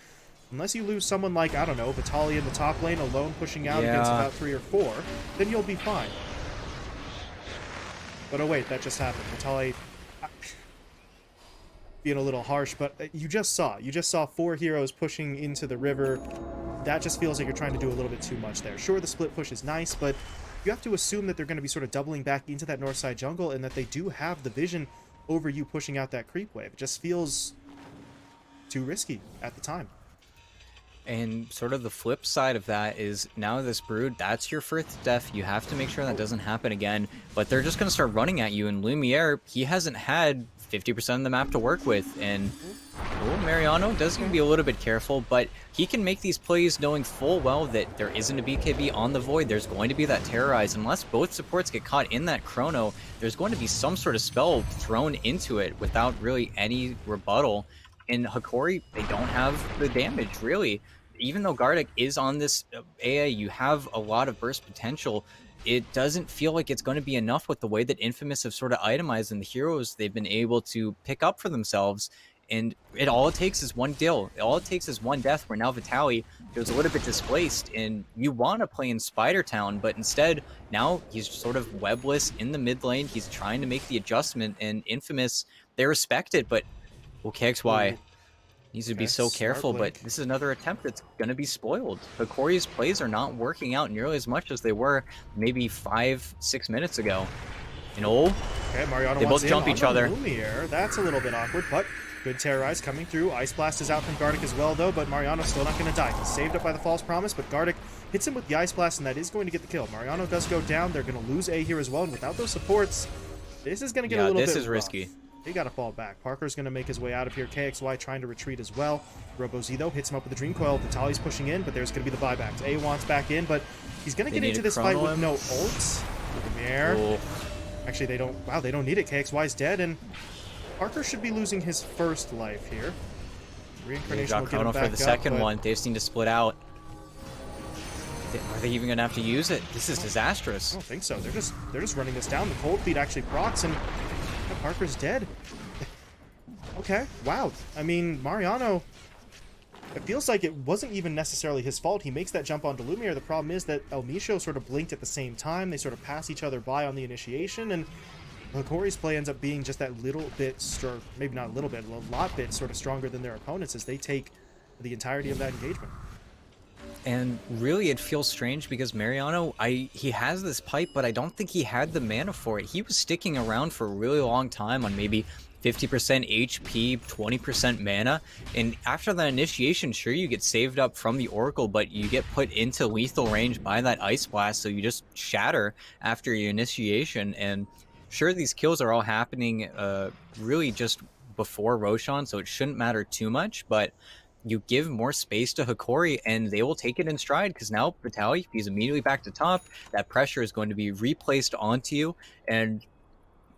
unless you lose someone like, I don't know, Vitaly in the top lane alone pushing out against about 3 or 4, then you'll be fine. But oh wait, that just happened. Vitaly being a little harsh, but you just saw 4 heroes pushing into the river. That just feels like you're trying to do a little bit too much there. Sure, the split push is nice, but you have to assume that they're going to be sort of doubling back into that north side jungle, and that they do have the vision over you pushing out that creep wave. It just feels too risky at the time. And sort of the flip side of that is now this Brood, that's your first death. You have to make sure that doesn't happen again. But they're just going to start running at you. And Lumiere, he hasn't had 50% of the map to work with. And Mariano does need to be a little bit careful, but he can make these plays knowing full well that there isn't a BKB on the Void. There's going to be that Terrorize. Unless both supports get caught in that Chrono, there's going to be some sort of spell thrown into it without really any rebuttal. In Hokori, they don't have the damage, really. Even though Gardic is on this AA, you have a lot of burst potential. It doesn't feel like it's going to be enough with the way that Infamous have sort of itemized and the heroes they've been able to pick up for themselves. And all it takes is one deal. All it takes is one death, where now Vitaly feels a little bit displaced, and you want to play in Spider Town, but instead, now he's sort of webless in the mid lane. He's trying to make the adjustment, and Infamous, they respect it, but KXY needs to be so careful, but this is another attempt that's going to be spoiled. Hokori's plays are not working out nearly as much as they were maybe 5-6 minutes ago. And okay, Mariano they both jump each other. Lumiere. That's a little bit awkward, but good Terrorize coming through. Ice Blast is out from Gardic as well, though, but Mariano's still not going to die. He's saved up by the False Promise, but Gardic hits him with the Ice Blast, and that is going to get the kill. Mariano does go down. They're going to lose A here as well, and without those supports, this is going to get a little bit this is rough. risky. They got to fall back. Parker's going to make his way out of here. KXY trying to retreat as well. RoboZ, though, hits him up with the Dream Coil. Vitaly's pushing in, but there's going to be the buybacks. A wants back in, but he's going to get into this fight with no ults. Lumiere. Actually, they don't... Wow, they don't need it. KXY's dead, and Parker should be losing his first life here. Reincarnation will get him back for the second one. They just need to split out. Are they even going to have to use it? This is disastrous. I don't think so. They're just running this down. The Cold Feet actually procs, and Parker's dead. Okay, wow. I mean, Mariano, it feels like it wasn't even necessarily his fault. He makes that jump onto Lumiere. The problem is that Elmisho sort of blinked at the same time. They sort of pass each other by on the initiation, and Hokori's play ends up being just that little bit, maybe not a little bit, a lot bit sort of stronger than their opponents as they take the entirety of that engagement. And really, it feels strange because Mariano, he has this pipe, but I don't think he had the mana for it. He was sticking around for a really long time on maybe 50% HP, 20% mana. And after that initiation, sure, you get saved up from the Oracle, but you get put into lethal range by that Ice Blast, so you just shatter after your initiation. And sure, these kills are all happening really just before Roshan, so it shouldn't matter too much, but you give more space to Hokori and they will take it in stride, because now Vitaly, he's immediately back to top. That pressure is going to be replaced onto you. And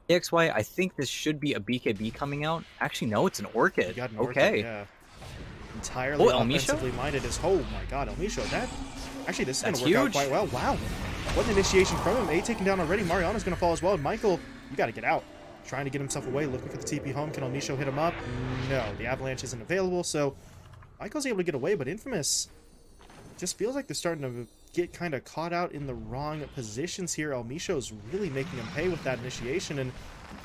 KXY, I think this should be a BKB coming out. Actually, no, it's an Orchid. Orchid, okay. yeah. entirely offensively minded as, oh my god, Elmisho, actually this is going to work out quite well. Wow, what an initiation from him. A taken down already. Mariano's going to fall as well, and Michael, you got to get out. Trying to get himself away, looking for the TP home. Can Elmisho hit him up? No, the avalanche isn't available, so Michael's able to get away, but Infamous just feels like they're starting to get kind of caught out in the wrong positions here. Elmisho's really making him pay with that initiation, and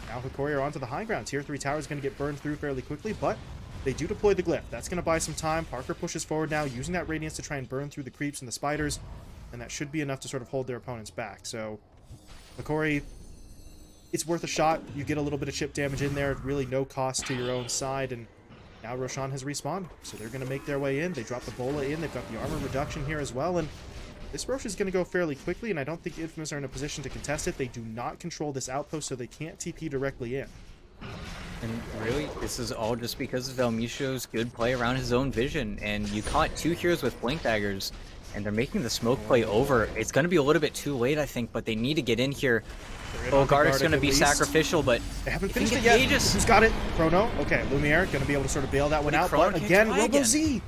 now Hokori are onto the high ground. Tier 3 tower is going to get burned through fairly quickly, but they do deploy the glyph. That's going to buy some time. Parker pushes forward now, using that radiance to try and burn through the creeps and the spiders, and that should be enough to sort of hold their opponents back. So Hokori, it's worth a shot. You get a little bit of chip damage in there, really no cost to your own side, and now Roshan has respawned, so they're going to make their way in. They drop the Bola in. They've got the armor reduction here as well, and this Rosh is going to go fairly quickly, and I don't think Infamous are in a position to contest it. They do not control this outpost, so they can't TP directly in. And really, this is all just because of Elmisho's good play around his own vision, and you caught 2 heroes with blink daggers, and they're making the smoke play over. It's going to be a little bit too late, I think, but they need to get in here. Oh, Gartic's going to be sacrificial, but they haven't finished it yet. Who's got it? Chrono. Okay, Lumiere going to be able to sort of bail that one out, but again, Robo-Z.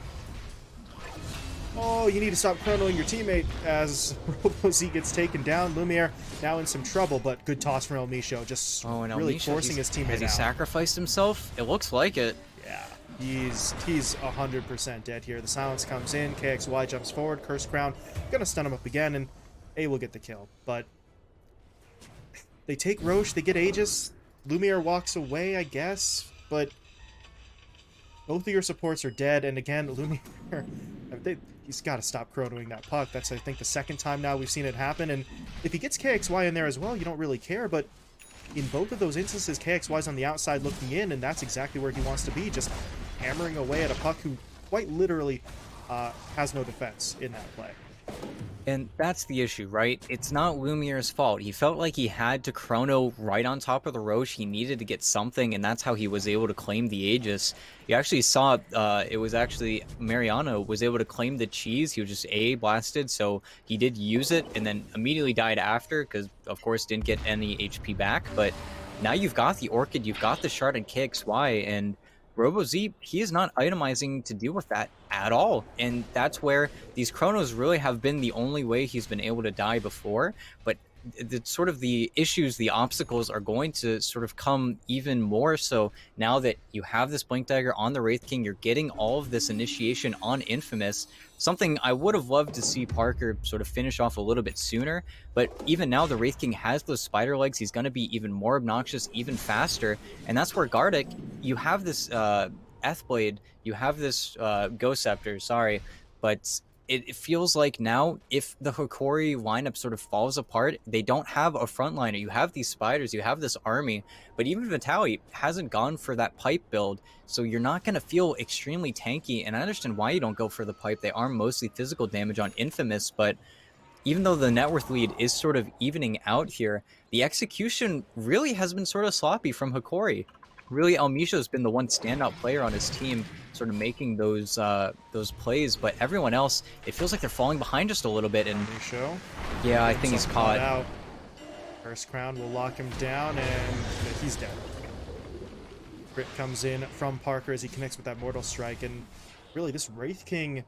Oh, you need to stop chronoing your teammate as Robo-Z gets taken down. Lumiere now in some trouble, but good toss from Elmisho, just really forcing his teammate out. Has he sacrificed himself? It looks like it. Yeah, he's 100% dead here. The silence comes in, KXY jumps forward, Curse Crown, gonna stun him up again, and A will get the kill. But they take Roche, they get Aegis, Lumiere walks away, I guess, but both of your supports are dead, and again, Lumiere, he's got to stop chronoing that puck. That's, I think, the second time now we've seen it happen, and if he gets KXY in there as well, you don't really care, but in both of those instances, KXY's on the outside looking in, and that's exactly where he wants to be, just hammering away at a puck who quite literally has no defense in that play. And that's the issue, right? It's not Lumiere's fault. He felt like he had to chrono right on top of the Roche. He needed to get something, and that's how he was able to claim the Aegis. You actually saw it was actually Mariano was able to claim the cheese. He was just A blasted, so he did use it and then immediately died after because, of course, didn't get any HP back. But now you've got the Orchid, you've got the Shard and KXY, and Robo-Z, he is not itemizing to deal with that at all, and that's where these chronos really have been the only way he's been able to die before. But the sort of the issues, the obstacles are going to sort of come even more so now that you have this blink dagger on the Wraith King. You're getting all of this initiation on Infamous, something I would have loved to see Parker sort of finish off a little bit sooner. But even now the Wraith King has those spider legs. He's going to be even more obnoxious, even faster, and that's where Gartic, you have this Ethblade, you have this Ghost Scepter, sorry, but it feels like now if the Hokori lineup sort of falls apart, they don't have a frontliner. You have these spiders, you have this army, but even Vitaly hasn't gone for that pipe build, so you're not going to feel extremely tanky, and I understand why you don't go for the pipe. They are mostly physical damage on Infamous, but even though the net worth lead is sort of evening out here, the execution really has been sort of sloppy from Hokori. Really, Elmisho's been the one standout player on his team, sort of making those plays, but everyone else, it feels like they're falling behind just a little bit. And yeah, I think he's caught. Out. First Crown will lock him down, and he's dead. Crit comes in from Parker as he connects with that Mortal Strike, and really, this Wraith King,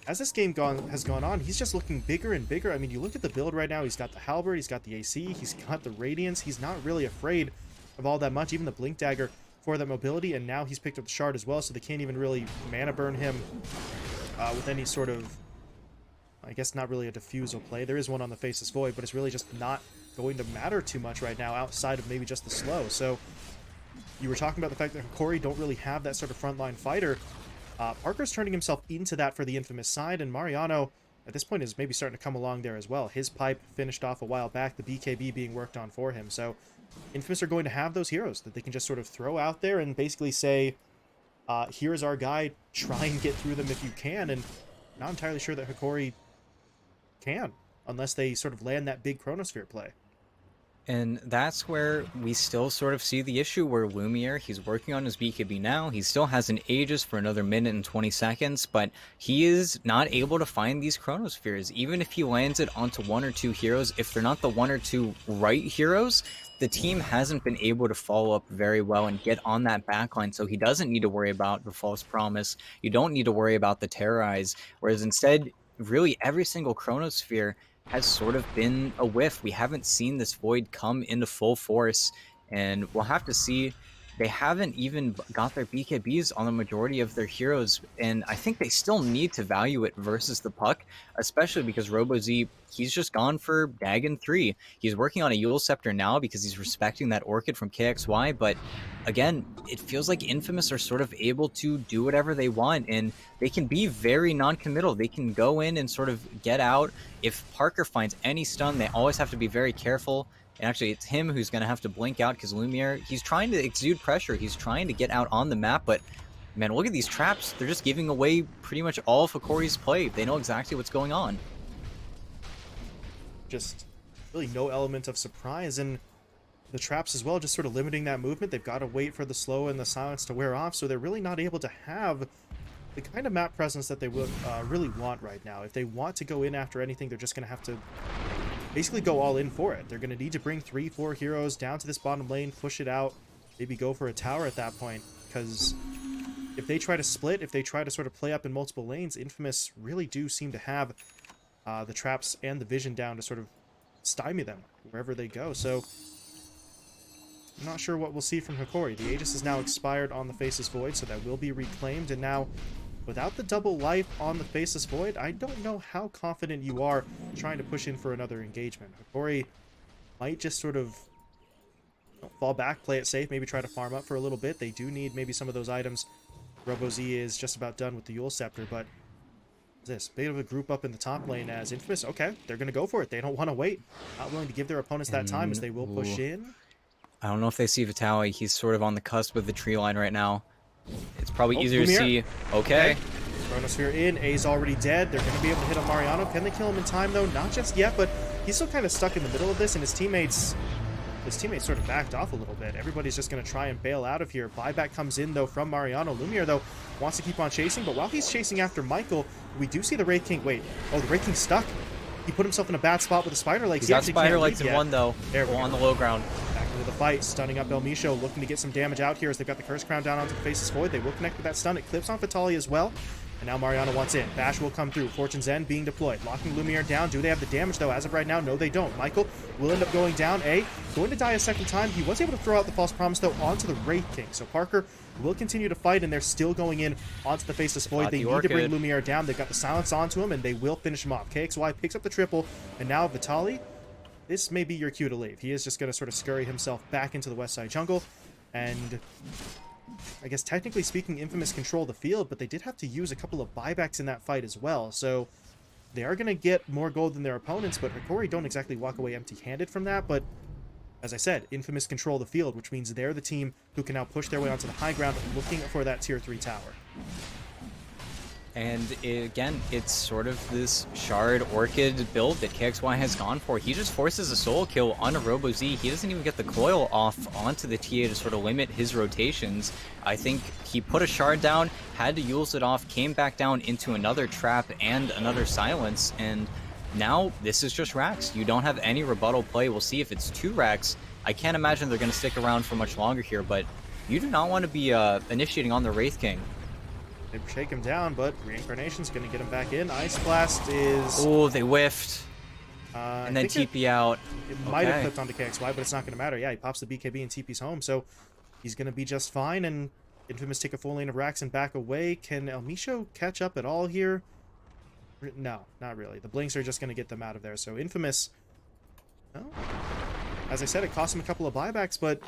as this game has gone on, he's just looking bigger and bigger. I mean, you look at the build right now, he's got the Halberd, he's got the AC, he's got the Radiance, he's not really afraid of all that much, even the Blink Dagger for that mobility, and now he's picked up the Shard as well, so they can't even really mana burn him with any sort of, I guess, not really a diffusal play. There is one on the Faceless Void, but it's really just not going to matter too much right now outside of maybe just the slow. So you were talking about the fact that Hokori don't really have that sort of frontline fighter. Parker's turning himself into that for the Infamous side, and Mariano at this point is maybe starting to come along there as well. His pipe finished off a while back, the BKB being worked on for him, so Infamous are going to have those heroes that they can just sort of throw out there and basically say, here's our guy, try and get through them if you can, and not entirely sure that Hokori can, unless they sort of land that big Chronosphere play. And that's where we still sort of see the issue where Lumiere, he's working on his BKB now. He still has an Aegis for another minute and 20 seconds, but he is not able to find these Chronospheres. Even if he lands it onto 1 or 2 heroes, if they're not the 1 or 2 right heroes, the team hasn't been able to follow up very well and get on that backline, so he doesn't need to worry about the false promise. You don't need to worry about the terrorize, whereas instead, really every single chronosphere has sort of been a whiff. We haven't seen this void come into full force, and we'll have to see. They haven't even got their BKBs on the majority of their heroes, and I think they still need to value it versus the puck, especially because RoboZ, he's just gone for Dagon 3. He's working on a Yule Scepter now because he's respecting that Orchid from KXY, but again, it feels like Infamous are sort of able to do whatever they want, and they can be very non-committal. They can go in and sort of get out. If Parker finds any stun, they always have to be very careful. And actually, it's him who's going to have to blink out because Lumiere, he's trying to exude pressure. He's trying to get out on the map, but man, look at these traps. They're just giving away pretty much all of Hokori's play. They know exactly what's going on. Just really no element of surprise, and the traps as well, just sort of limiting that movement. They've got to wait for the slow and the silence to wear off, so they're really not able to have the kind of map presence that they would really want right now. If they want to go in after anything, they're just going to have to basically go all in for it. They're going to need to bring 3-4 heroes down to this bottom lane, push it out, maybe go for a tower at that point, because if they try to split, if they try to sort of play up in multiple lanes, Infamous really do seem to have the traps and the vision down to sort of stymie them wherever they go. So I'm not sure what we'll see from Hokori. The Aegis is now expired on the Faceless Void, so that will be reclaimed, and now without the double life on the Faceless Void, I don't know how confident you are trying to push in for another engagement. Hokori might just sort of fall back, play it safe, maybe try to farm up for a little bit. They do need maybe some of those items. RoboZ is just about done with the Yule Scepter, but this bit of a group up in the top lane as Infamous, okay, they're going to go for it. They don't want to wait. Not willing to give their opponents that time as they will push in. I don't know if they see Vitali. He's sort of on the cusp of the tree line right now. It's probably easier to see. Okay. Chronosphere in. A's already dead. They're going to be able to hit on Mariano. Can they kill him in time, though? Not just yet, but he's still kind of stuck in the middle of this, and his teammates sort of backed off a little bit. Everybody's just going to try and bail out of here. Buyback comes in, though, from Mariano. Lumiere, though, wants to keep on chasing, but while he's chasing after Michael, we do see the Wraith King. Wait. Oh, the Wraith King's stuck. He put himself in a bad spot with the Spider Legs. He's got Spider Legs in one, though. There we go. On the low ground. Into the fight, stunning up El Misho, looking to get some damage out here as they've got the Curse Crown down onto the Faceless Void. They will connect with that stun. It clips on Vitali as well. And now Mariano wants in. Bash will come through. Fortune's End being deployed. Locking Lumiere down. Do they have the damage, though? As of right now, no, they don't. Michael will end up going down. Going to die a second time. He was able to throw out the False Promise, though, onto the Wraith King. So Parker will continue to fight, and they're still going in onto the Faceless Void. They need to bring Lumiere down. They've got the silence onto him, and they will finish him off. KXY picks up the triple, and now Vitali, this may be your cue to leave. He is just going to sort of scurry himself back into the west side jungle, and I guess technically speaking, Infamous control the field, but they did have to use a couple of buybacks in that fight as well, so they are going to get more gold than their opponents, but Hokori don't exactly walk away empty-handed from that, but as I said, Infamous control the field, which means they're the team who can now push their way onto the high ground looking for that tier 3 tower. And again, it's sort of this Shard Orchid build that KXY has gone for. He just forces a solo kill on a RoboZ. He doesn't even get the coil off onto the TA to sort of limit his rotations. I think he put a Shard down, had to Yules it off, came back down into another trap and another silence, and now this is just Rax. You don't have any rebuttal play. We'll see if it's 2 Rax. I can't imagine they're going to stick around for much longer here, but you do not want to be initiating on the Wraith King. They shake him down, but Reincarnation's going to get him back in. Ice Blast is... Oh, they whiffed. And then TP out. It might have clipped onto KXY, but it's not going to matter. Yeah, he pops the BKB and TP's home, so he's going to be just fine. And Infamous take a full lane of Rax and back away. Can El Misho catch up at all here? No, not really. The Blinks are just going to get them out of there. So Infamous... Well, as I said, it cost them a couple of buybacks, but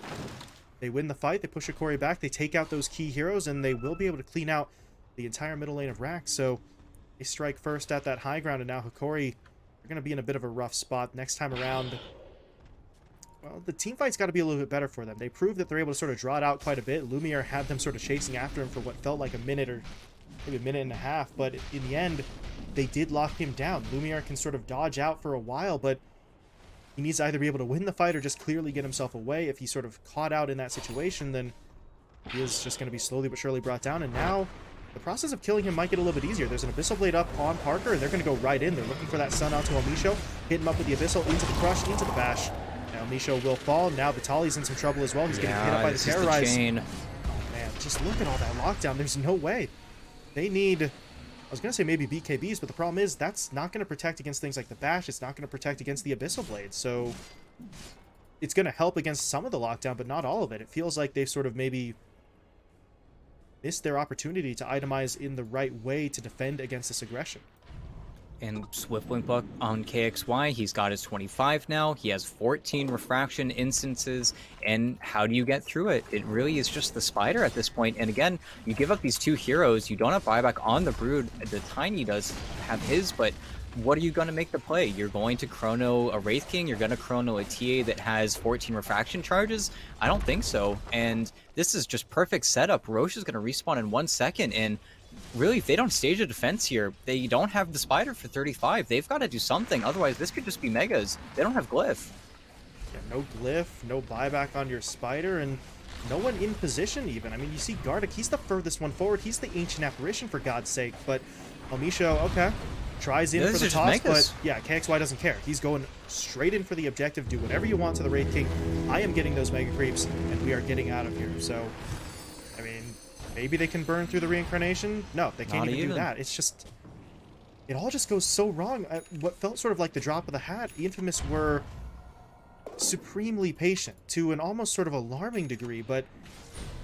they win the fight. They push Hokori back. They take out those key heroes, and they will be able to clean out the entire middle lane of Rax. So they strike first at that high ground, and now Hokori are going to be in a bit of a rough spot next time around. Well, the team fight's got to be a little bit better for them. They proved that they're able to sort of draw it out quite a bit. Lumiere had them sort of chasing after him for what felt like a minute or maybe a minute and a half, but in the end, they did lock him down. Lumiere can sort of dodge out for a while, but he needs to either be able to win the fight or just clearly get himself away. If he's sort of caught out in that situation, then he is just going to be slowly but surely brought down, and now the process of killing him might get a little bit easier. There's an Abyssal Blade up on Parker, and they're going to go right in. They're looking for that stun onto El Misho, hit him up with the Abyssal, into the Crush, into the Bash. Now Misho will fall. Now Vitali's in some trouble as well. He's getting hit up by the this is Terrorize. chain. Oh man, just look at all that lockdown. There's no way. They need, I was going to say maybe BKBs, but the problem is that's not going to protect against things like the Bash. It's not going to protect against the Abyssal Blade. So it's going to help against some of the lockdown, but not all of it. It feels like they've sort of maybe missed their opportunity to itemize in the right way to defend against this aggression. And Swift Blink Buck on KXY, he's got his 25 now. He has 14 refraction instances. And how do you get through it? It really is just the Spider at this point. And again, you give up these two heroes. You don't have buyback on the Brood. The Tiny does have his, but what are you going to make the play? You're going to chrono a Wraith King? You're going to chrono a TA that has 14 refraction charges? I don't think so. And this is just perfect setup. Roche is going to respawn in 1 second, and really, if they don't stage a defense here, they don't have the Spider for 35. They've got to do something. Otherwise, this could just be Megas. They don't have Glyph. Yeah, no Glyph, no buyback on your Spider, and no one in position even. I mean, you see Gardic, he's the furthest one forward. He's the Ancient Apparition, for God's sake. But Misho, okay, tries in for the toss, but yeah, KXY doesn't care. He's going straight in for the objective. Do whatever you want to the Wraith King. I am getting those Mega Creeps, and we are getting out of here. So, I mean, maybe they can burn through the Reincarnation. No, they can't even do that. It's just, it all just goes so wrong. What felt sort of like the drop of the hat, the Infamous were supremely patient to an almost sort of alarming degree, but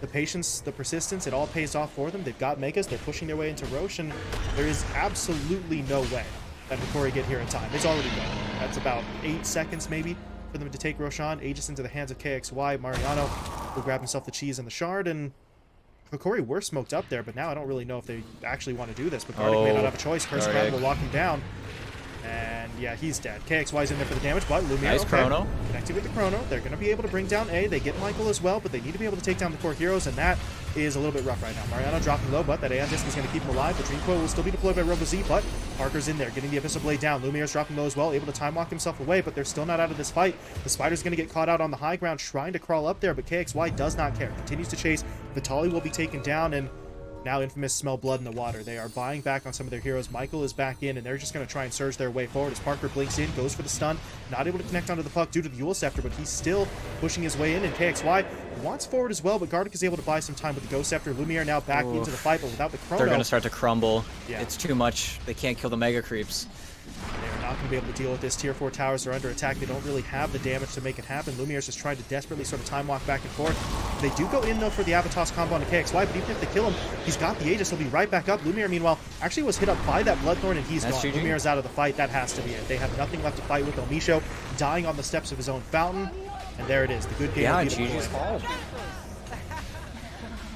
the patience, the persistence, it all pays off for them. They've got Megas, they're pushing their way into Roche, and there is absolutely no way that Hokori get here in time. It's already gone. That's about 8 seconds maybe for them to take Roche on. Aegis into the hands of KXY. Mariano will grab himself the cheese and the shard, and Hokori were smoked up there, but now I don't really know if they actually want to do this. But Gardic may not have a choice. Curse Crown will lock him down. And yeah, he's dead. KXY's in there for the damage, but Lumiere, nice chrono. Connecting with the chrono. They're going to be able to bring down A. They get Michael as well, but they need to be able to take down the core heroes, and that is a little bit rough right now. Mariano dropping low, but that Aeon Disc is going to keep him alive. The Dream Coil will still be deployed by RoboZ, but Parker's in there, getting the Abyssal Blade down. Lumiere's dropping low as well, able to time walk himself away, but they're still not out of this fight. The Spider's going to get caught out on the high ground, trying to crawl up there, but KXY does not care. Continues to chase. Vitali will be taken down, and now Infamous smell blood in the water. They are buying back on some of their heroes. Michael is back in, and they're just going to try and surge their way forward as Parker blinks in, goes for the stun. Not able to connect onto the puck due to the Yule Scepter, but he's still pushing his way in, and KXY wants forward as well, but Gardic is able to buy some time with the Ghost Scepter. Lumiere now back into the fight, but without the chrono. They're going to start to crumble. Yeah. It's too much. They can't kill the Mega Creeps. They're not going to be able to deal with this. Tier 4 towers are under attack. They don't really have the damage to make it happen. Lumiere's just trying to desperately sort of time walk back and forth. They do go in, though, for the Avatos combo on the KXY, but even if they kill him, he's got the Aegis. He'll be right back up. Lumiere, meanwhile, actually was hit up by that Bloodthorn, and he's gone. Lumiere's out of the fight. That has to be it. They have nothing left to fight with. Misho dying on the steps of his own fountain, and there it is. The good game. Yeah, GG's fall.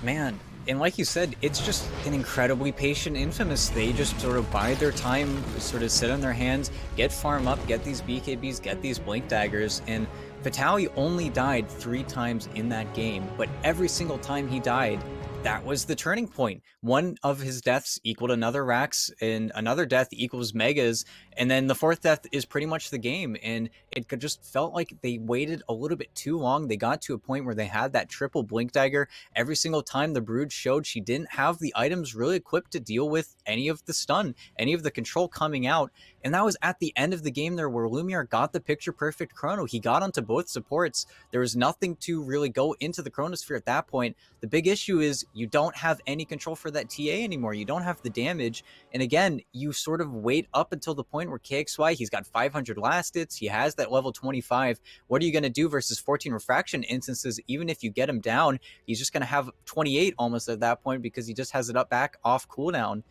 Man. And like you said, it's just an incredibly patient Infamous. They just sort of bide their time, sort of sit on their hands, get farm up, get these BKBs, get these Blink Daggers, and Vitali only died 3 times in that game, but every single time he died, that was the turning point. One of his deaths equaled another Rax, and another death equals Megas, and then the 4th death is pretty much the game. And it just felt like they waited a little bit too long. They got to a point where they had that triple Blink Dagger. Every single time the Brood showed she didn't have the items really equipped to deal with any of the stun, any of the control coming out. And that was at the end of the game there where Lumiere got the picture-perfect chrono. He got onto both supports. There was nothing to really go into the chronosphere at that point. The big issue is you don't have any control for that TA anymore. You don't have the damage. And again, you sort of wait up until the point where KXY, he's got 500 last hits. He has that level 25. What are you going to do versus 14 refraction instances? Even if you get him down, he's just going to have 28 almost at that point because he just has it up back off cooldown.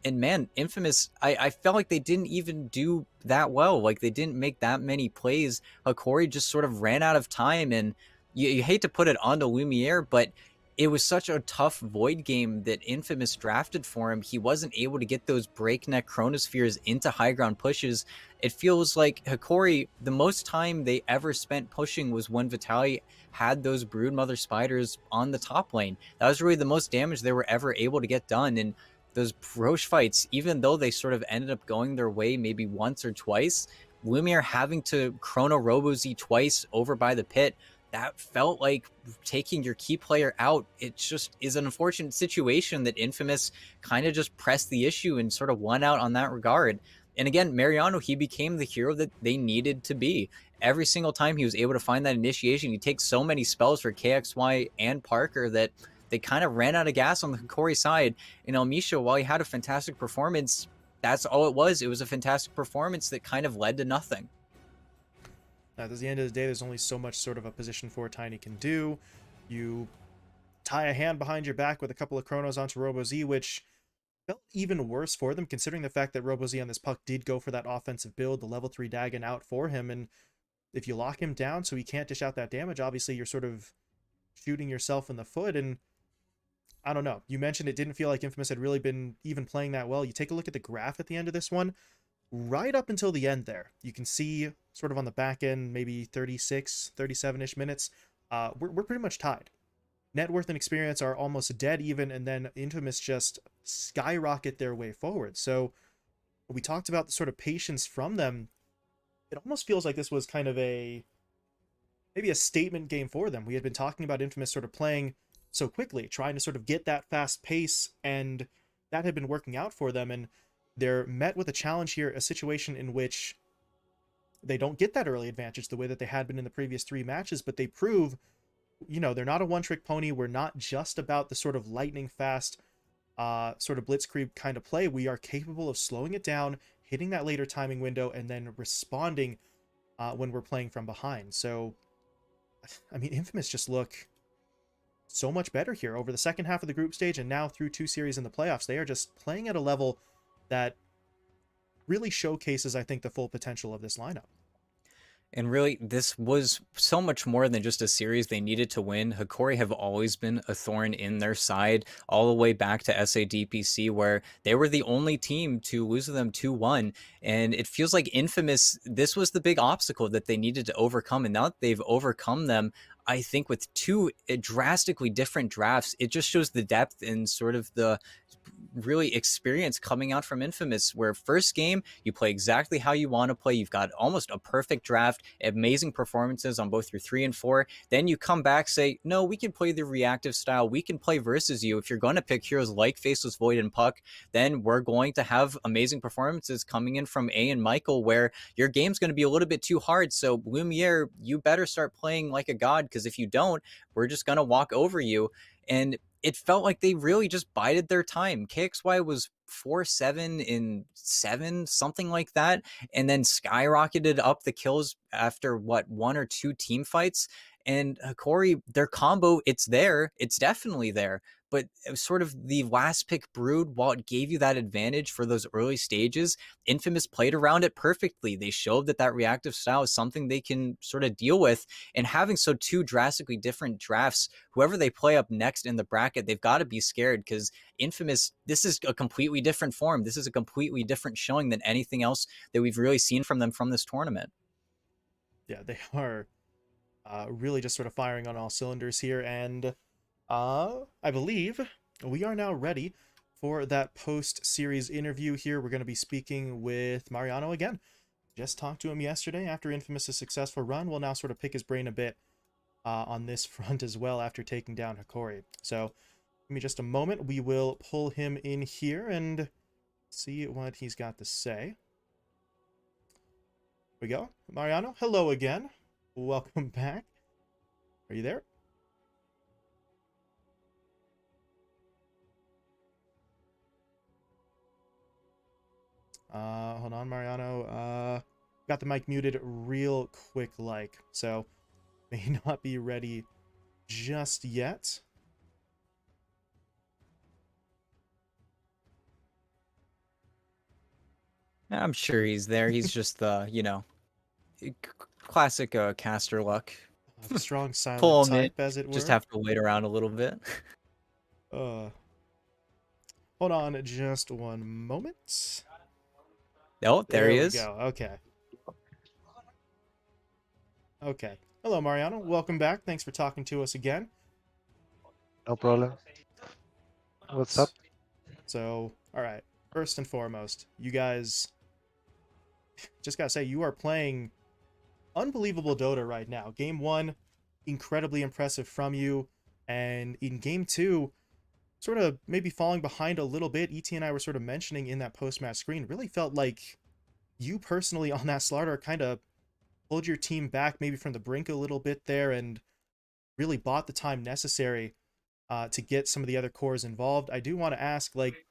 And man, Infamous, I felt like they didn't even do that well. Like they didn't make that many plays. Hokori just sort of ran out of time, and you hate to put it onto Lumiere, but it was such a tough Void game that Infamous drafted for him. He wasn't able to get those breakneck chronospheres into high ground pushes. It feels like Hokori, the most time they ever spent pushing was when Vitali had those Broodmother Spiders on the top lane. That was really the most damage they were ever able to get done. And those Roche fights, even though they sort of ended up going their way maybe once or twice, Lumiere having to chrono RoboZ twice over by the pit, that felt like taking your key player out. It just is an unfortunate situation that Infamous kind of just pressed the issue and sort of won out on that regard. And again, Mariano, he became the hero that they needed to be. Every single time he was able to find that initiation, he takes so many spells for KXY and Parker that they kind of ran out of gas on the Hokori side. And El Misha, while he had a fantastic performance, that's all it was. It was a fantastic performance that kind of led to nothing. At the end of the day, there's only so much sort of a position 4 Tiny can do. You tie a hand behind your back with a couple of Chronos onto RoboZ, which felt even worse for them, considering the fact that RoboZ on this puck did go for that offensive build, the level 3 Dagon out for him, and if you lock him down so he can't dish out that damage, obviously you're sort of shooting yourself in the foot, and I don't know. You mentioned it didn't feel like Infamous had really been even playing that well. You take a look at the graph at the end of this one, right up until the end there, you can see sort of on the back end, maybe 36, 37-ish minutes, we're pretty much tied. Net worth and experience are almost dead even, and then Infamous just skyrocket their way forward. So we talked about the sort of patience from them. It almost feels like this was kind of maybe a statement game for them. We had been talking about Infamous sort of playing so quickly, trying to sort of get that fast pace, and that had been working out for them, and they're met with a challenge here, a situation in which they don't get that early advantage the way that they had been in the previous 3 matches, but they prove, you know, they're not a one-trick pony. We're not just about the sort of lightning fast, sort of blitzkrieg kind of play. We are capable of slowing it down, hitting that later timing window, and then responding when we're playing from behind. So, I mean, Infamous just look so much better here over the second half of the group stage and now through 2 series in the playoffs. They are just playing at a level that really showcases, I think, the full potential of this lineup. And really, this was so much more than just a series they needed to win. Hokori have always been a thorn in their side, all the way back to SADPC, where they were the only team to lose to them 2-1. And it feels like Infamous, this was the big obstacle that they needed to overcome. And now that they've overcome them, I think with 2 drastically different drafts, it just shows the depth and sort of the really experience coming out from Infamous, where first game you play exactly how you want to play. You've got almost a perfect draft, amazing performances on both your 3 and 4. Then you come back, say, no, we can play the reactive style. We can play versus you. If you're going to pick heroes like Faceless Void and Puck, then we're going to have amazing performances coming in from A and Michael, where your game's going to be a little bit too hard. So Lumiere, you better start playing like a god, because if you don't, we're just going to walk over you. And it felt like they really just bided their time. KXY was 4-7 in 7, something like that, and then skyrocketed up the kills after what, 1 or 2 team fights. And Hokori, their combo, it's there, it's definitely there, but it was sort of the last pick Brood, while it gave you that advantage for those early stages, Infamous played around it perfectly. They showed that that reactive style is something they can sort of deal with, and having 2 drastically different drafts, whoever they play up next in the bracket, they've got to be scared, because Infamous, this is a completely different form. This is a completely different showing than anything else that we've really seen from them from this tournament. Yeah, they are really just sort of firing on all cylinders here, and I believe we are now ready for that post-series interview here. We're going to be speaking with Mariano again. Just talked to him yesterday after Infamous' successful run. We'll now sort of pick his brain a bit on this front as well after taking down Hokori. So give me just a moment. We will pull him in here and see what he's got to say. Here we go. Mariano, hello again. Welcome back. Are you there? Hold on, Mariano. Got the mic muted real quick, so may not be ready just yet. I'm sure he's there. He's just the, classic caster luck. Strong silent Pull him in, type, as it just were. have to wait around a little bit. Hold on just one moment. Oh, there he we is. go. Okay. Okay. Hello, Mariano. Welcome back. Thanks for talking to us again. No problem. What's up? So, all right. First and foremost, you guys, just gotta say, you are playing unbelievable Dota right now. Game 1, incredibly impressive from you. And in Game 2, sort of maybe falling behind a little bit. ET and I were sort of mentioning in that post-match screen, really felt like you personally on that Slardar kind of pulled your team back maybe from the brink a little bit there and really bought the time necessary to get some of the other cores involved. I do want to ask, like,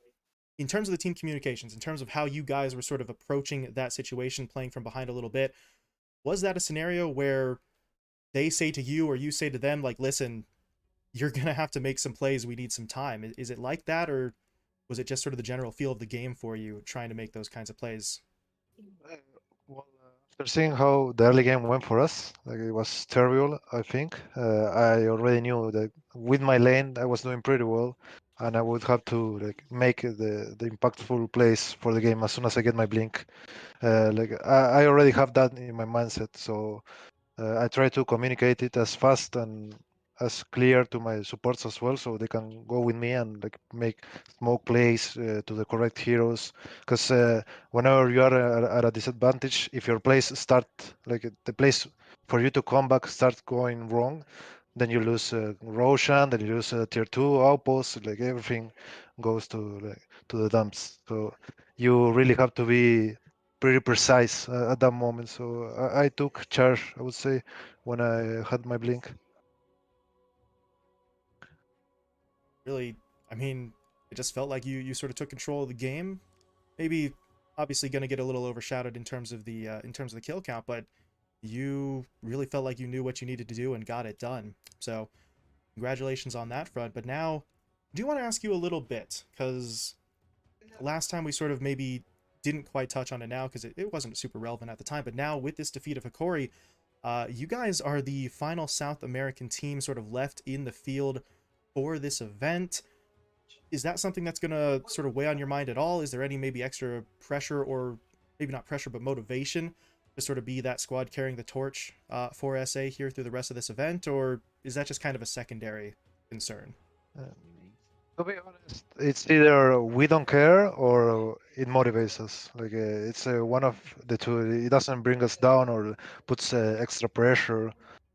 in terms of the team communications, in terms of how you guys were sort of approaching that situation, playing from behind a little bit, was that a scenario where they say to you or you say to them, like, listen, you're going to have to make some plays. We need some time. Is it like that, or was it just sort of the general feel of the game for you trying to make those kinds of plays? Uh, Well, after seeing how the early game went for us, like it was terrible, I think. I already knew that with my lane, I was doing pretty well, and I would have to like make the impactful plays for the game as soon as I get my blink. I already have that in my mindset, so I try to communicate it as fast and as clear to my supports as well, so they can go with me and like make smoke plays to the correct heroes. Because whenever you are at a disadvantage, if your plays start like the plays for you to come back start going wrong, then you lose Roshan, then you lose tier two outposts. Like everything goes to the dumps. So you really have to be pretty precise at that moment. So I took charge, I would say, when I had my blink. Really, I mean, it just felt like you sort of took control of the game. Maybe obviously going to get a little overshadowed in terms of the kill count, but you really felt like you knew what you needed to do and got it done. So congratulations on that front. But now, I do want to ask you a little bit because last time we sort of maybe didn't quite touch on it now because it wasn't super relevant at the time. But now with this defeat of Hokori, you guys are the final South American team sort of left in the field for this event. Is that something that's going to sort of weigh on your mind at all? Is there any maybe extra pressure or maybe not pressure, but motivation to sort of be that squad carrying the torch for SA here through the rest of this event? Or is that just kind of a secondary concern? Uh, to be honest, it's either we don't care or it motivates us. It's one of the two. It doesn't bring us down or puts extra pressure.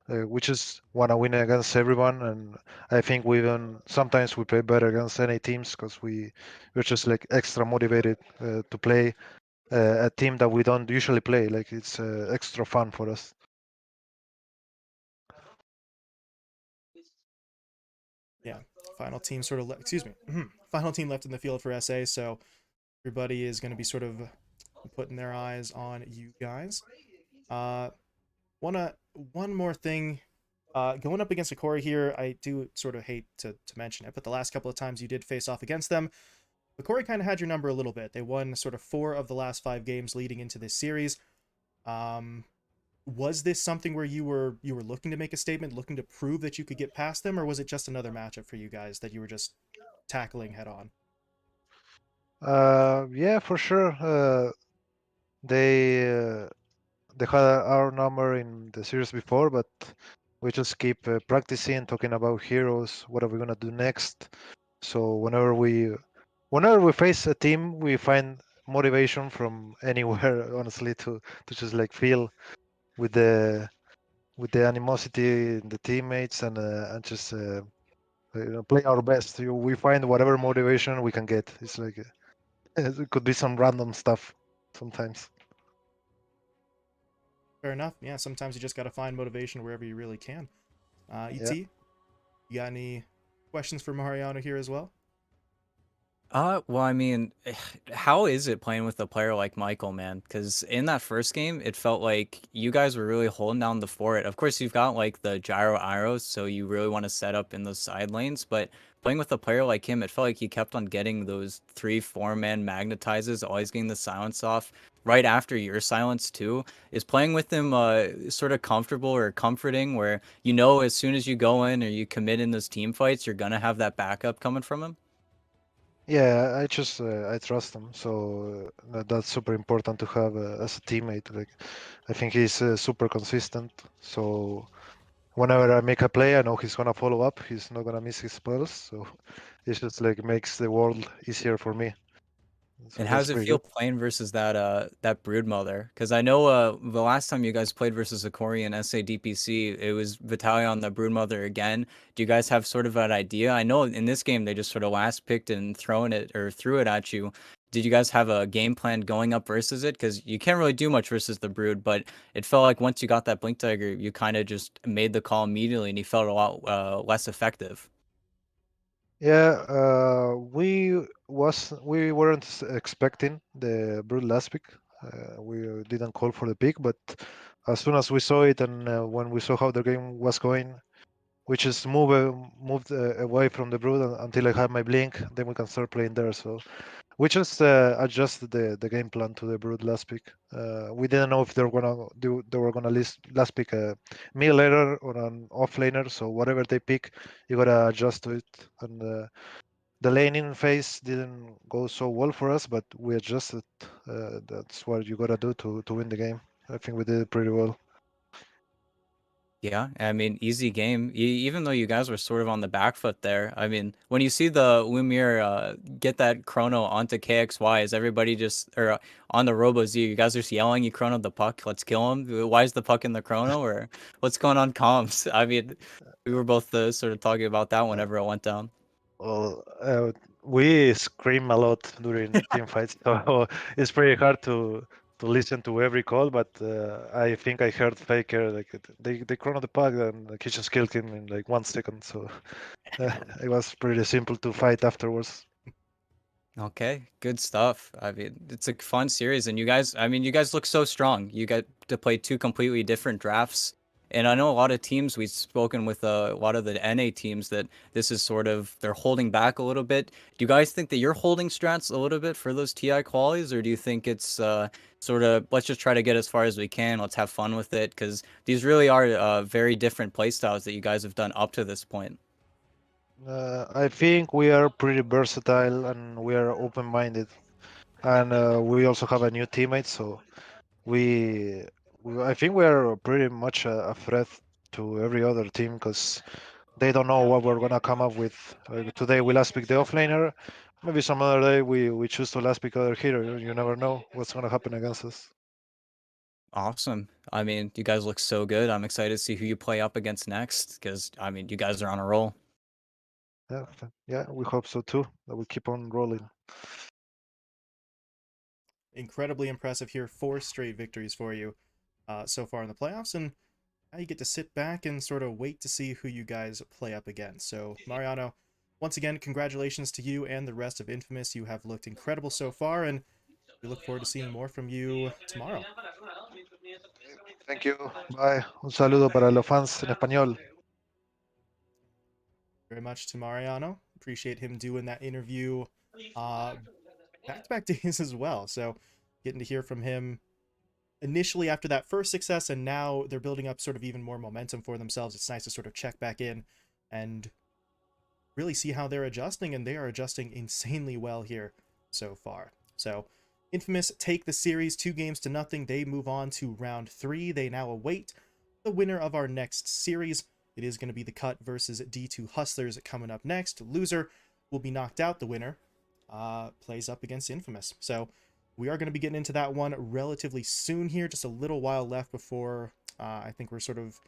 We just want to win against everyone, and I think we even sometimes we play better against any teams because we're just like extra motivated to play a team that we don't usually play. Like it's extra fun for us. Yeah, final team sort of, excuse me, final team left in the field for SA. So everybody is going to be sort of putting their eyes on you guys. Uh, wanna one more thing. Going up against Hokori here, I do sort of hate to mention it, but the last couple of times you did face off against them, Hokori kind of had your number a little bit. They won sort of 4 of the last 5 games leading into this series. Um, was this something where you were looking to make a statement, looking to prove that you could get past them, or was it just another matchup for you guys that you were just tackling head on? Yeah, for sure. They they had our number in the series before, but we just keep practicing, talking about heroes. What are we gonna do next? So whenever we face a team, we find motivation from anywhere, honestly, to just like feel with the animosity in the teammates and just play our best. We find whatever motivation we can get. It's like it could be some random stuff sometimes. Fair enough. Yeah, sometimes you just got to find motivation wherever you really can. Yeah. ET, you got any questions for Mariano here as well? Well, I mean, how is it playing with a player like Michael, man? Because in that first game, it felt like you guys were really holding down the fort. Of course, you've got like the gyro arrows, so you really want to set up in those side lanes. But playing with a player like him, it felt like he kept on getting those 3, 4 man magnetizes, always getting the silence off right after your silence too. Is playing with him sort of comfortable or comforting, where you know as soon as you go in or you commit in those team fights, you're gonna have that backup coming from him? Yeah, I just I trust him, so that's super important to have as a teammate. Like, I think he's super consistent. So whenever I make a play, I know he's gonna follow up. He's not gonna miss his spells. So it just like makes the world easier for me. And So how that's does it pretty feel good. playing versus that Broodmother? Because I know the last time you guys played versus Hokori and SADPC, it was Vitalia on the Broodmother again. Do you guys have sort of an idea? I know in this game they just sort of last picked and thrown it or threw it at you. did you guys have a game plan going up versus it? Because you can't really do much versus the Brood, but it felt like once you got that Blink Dagger, you kind of just made the call immediately, and you felt a lot less effective. Yeah, we weren't expecting the Brood last pick. We didn't call for the pick, but as soon as we saw it and when we saw how the game was going, we just moved away from the Brood until I had my blink. Then we can start playing there. So we just adjusted the game plan to the Brood last pick. We didn't know if they were gonna last pick a mid laner or an off laner. So whatever they pick, you gotta adjust to it. And the laning phase didn't go so well for us, but we adjusted. That's what you gotta do to win the game. I think we did it pretty well. Yeah, I mean, easy game. Even though you guys were sort of on the back foot there, I mean, when you see the Lumiere get that chrono onto KXY, is everybody just or on the Robo Z? You guys are just yelling, "You chronoed the puck, let's kill him." Why is the puck in the chrono, or what's going on comms? I mean, we were both sort of talking about that Uh, whenever it went down. well, we scream a lot during team fights, so it's pretty hard to listen to every call. But I think I heard Faker like they chrono the puck and the kitchen killed him in like 1 second. So it was pretty simple to fight afterwards. Okay, good stuff. I mean, it's a fun series, and you guys, I mean, you guys look so strong. You get to play two completely different drafts. And I know a lot of teams, we've spoken with a lot of the NA teams that this is sort of, they're holding back a little bit. Do you guys think that you're holding strats a little bit for those TI qualities, or do you think it's sort of, let's just try to get as far as we can, let's have fun with it? Because these really are very different playstyles that you guys have done up to this point. I think we are pretty versatile and we are open-minded, and we also have a new teammate, so we, I think we are pretty much a threat to every other team because they don't know what we're gonna come up with. Today we last pick the offlaner, maybe some other day we choose to last pick other hero. You never know what's gonna happen against us. Awesome. I mean, you guys look so good. I'm excited to see who you play up against next because, I mean, you guys are on a roll. Yeah, yeah, we hope so too. That we keep on rolling. Incredibly impressive here. 4 straight victories for you so far in the playoffs, and now you get to sit back and sort of wait to see who you guys play up against. So, Mariano, once again, congratulations to you and the rest of Infamous. You have looked incredible so far, and we look forward to seeing more from you tomorrow. Thank you. Bye. Un saludo para los fans en español. Very much to Mariano. Appreciate him doing that interview uh, back-to-back days as well. So, getting to hear from him initially after that first success, and now they're building up sort of even more momentum for themselves. It's nice to sort of check back in and really see how they're adjusting, and they are adjusting insanely well here so far. So, Infamous take the series 2-0. They move on to round 3. They now await the winner of our next series. It is going to be the Cut versus D2 Hustlers coming up next. Loser will be knocked out. The winner plays up against Infamous. So, we are going to be getting into that one relatively soon here. Just a little while left before I think we're sort of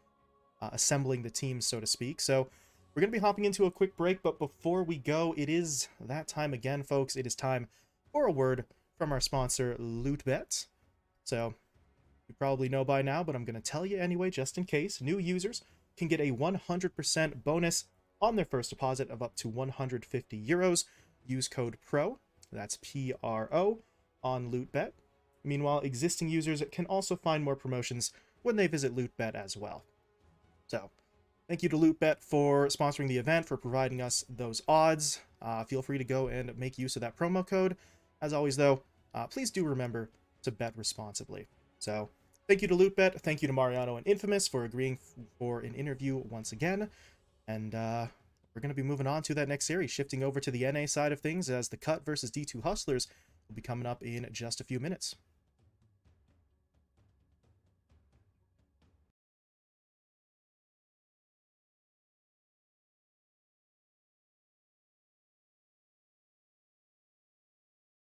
assembling the teams, so to speak. So, we're going to be hopping into a quick break, but before we go, it is that time again, folks. It is time for a word from our sponsor, LootBet. So, you probably know by now, but I'm going to tell you anyway, just in case. New users can get a 100% bonus on their first deposit of up to 150 euros. Use code PRO, that's PRO, on LootBet. Meanwhile, existing users can also find more promotions when they visit LootBet as well. So, thank you to LootBet for sponsoring the event, for providing us those odds. Feel free to go and make use of that promo code. As always, though, please do remember to bet responsibly. So, thank you to LootBet. Thank you to Mariano and Infamous for agreeing for an interview once again. And we're going to be moving on to that next series, shifting over to the NA side of things as the Cut versus D2 Hustlers will be coming up in just a few minutes.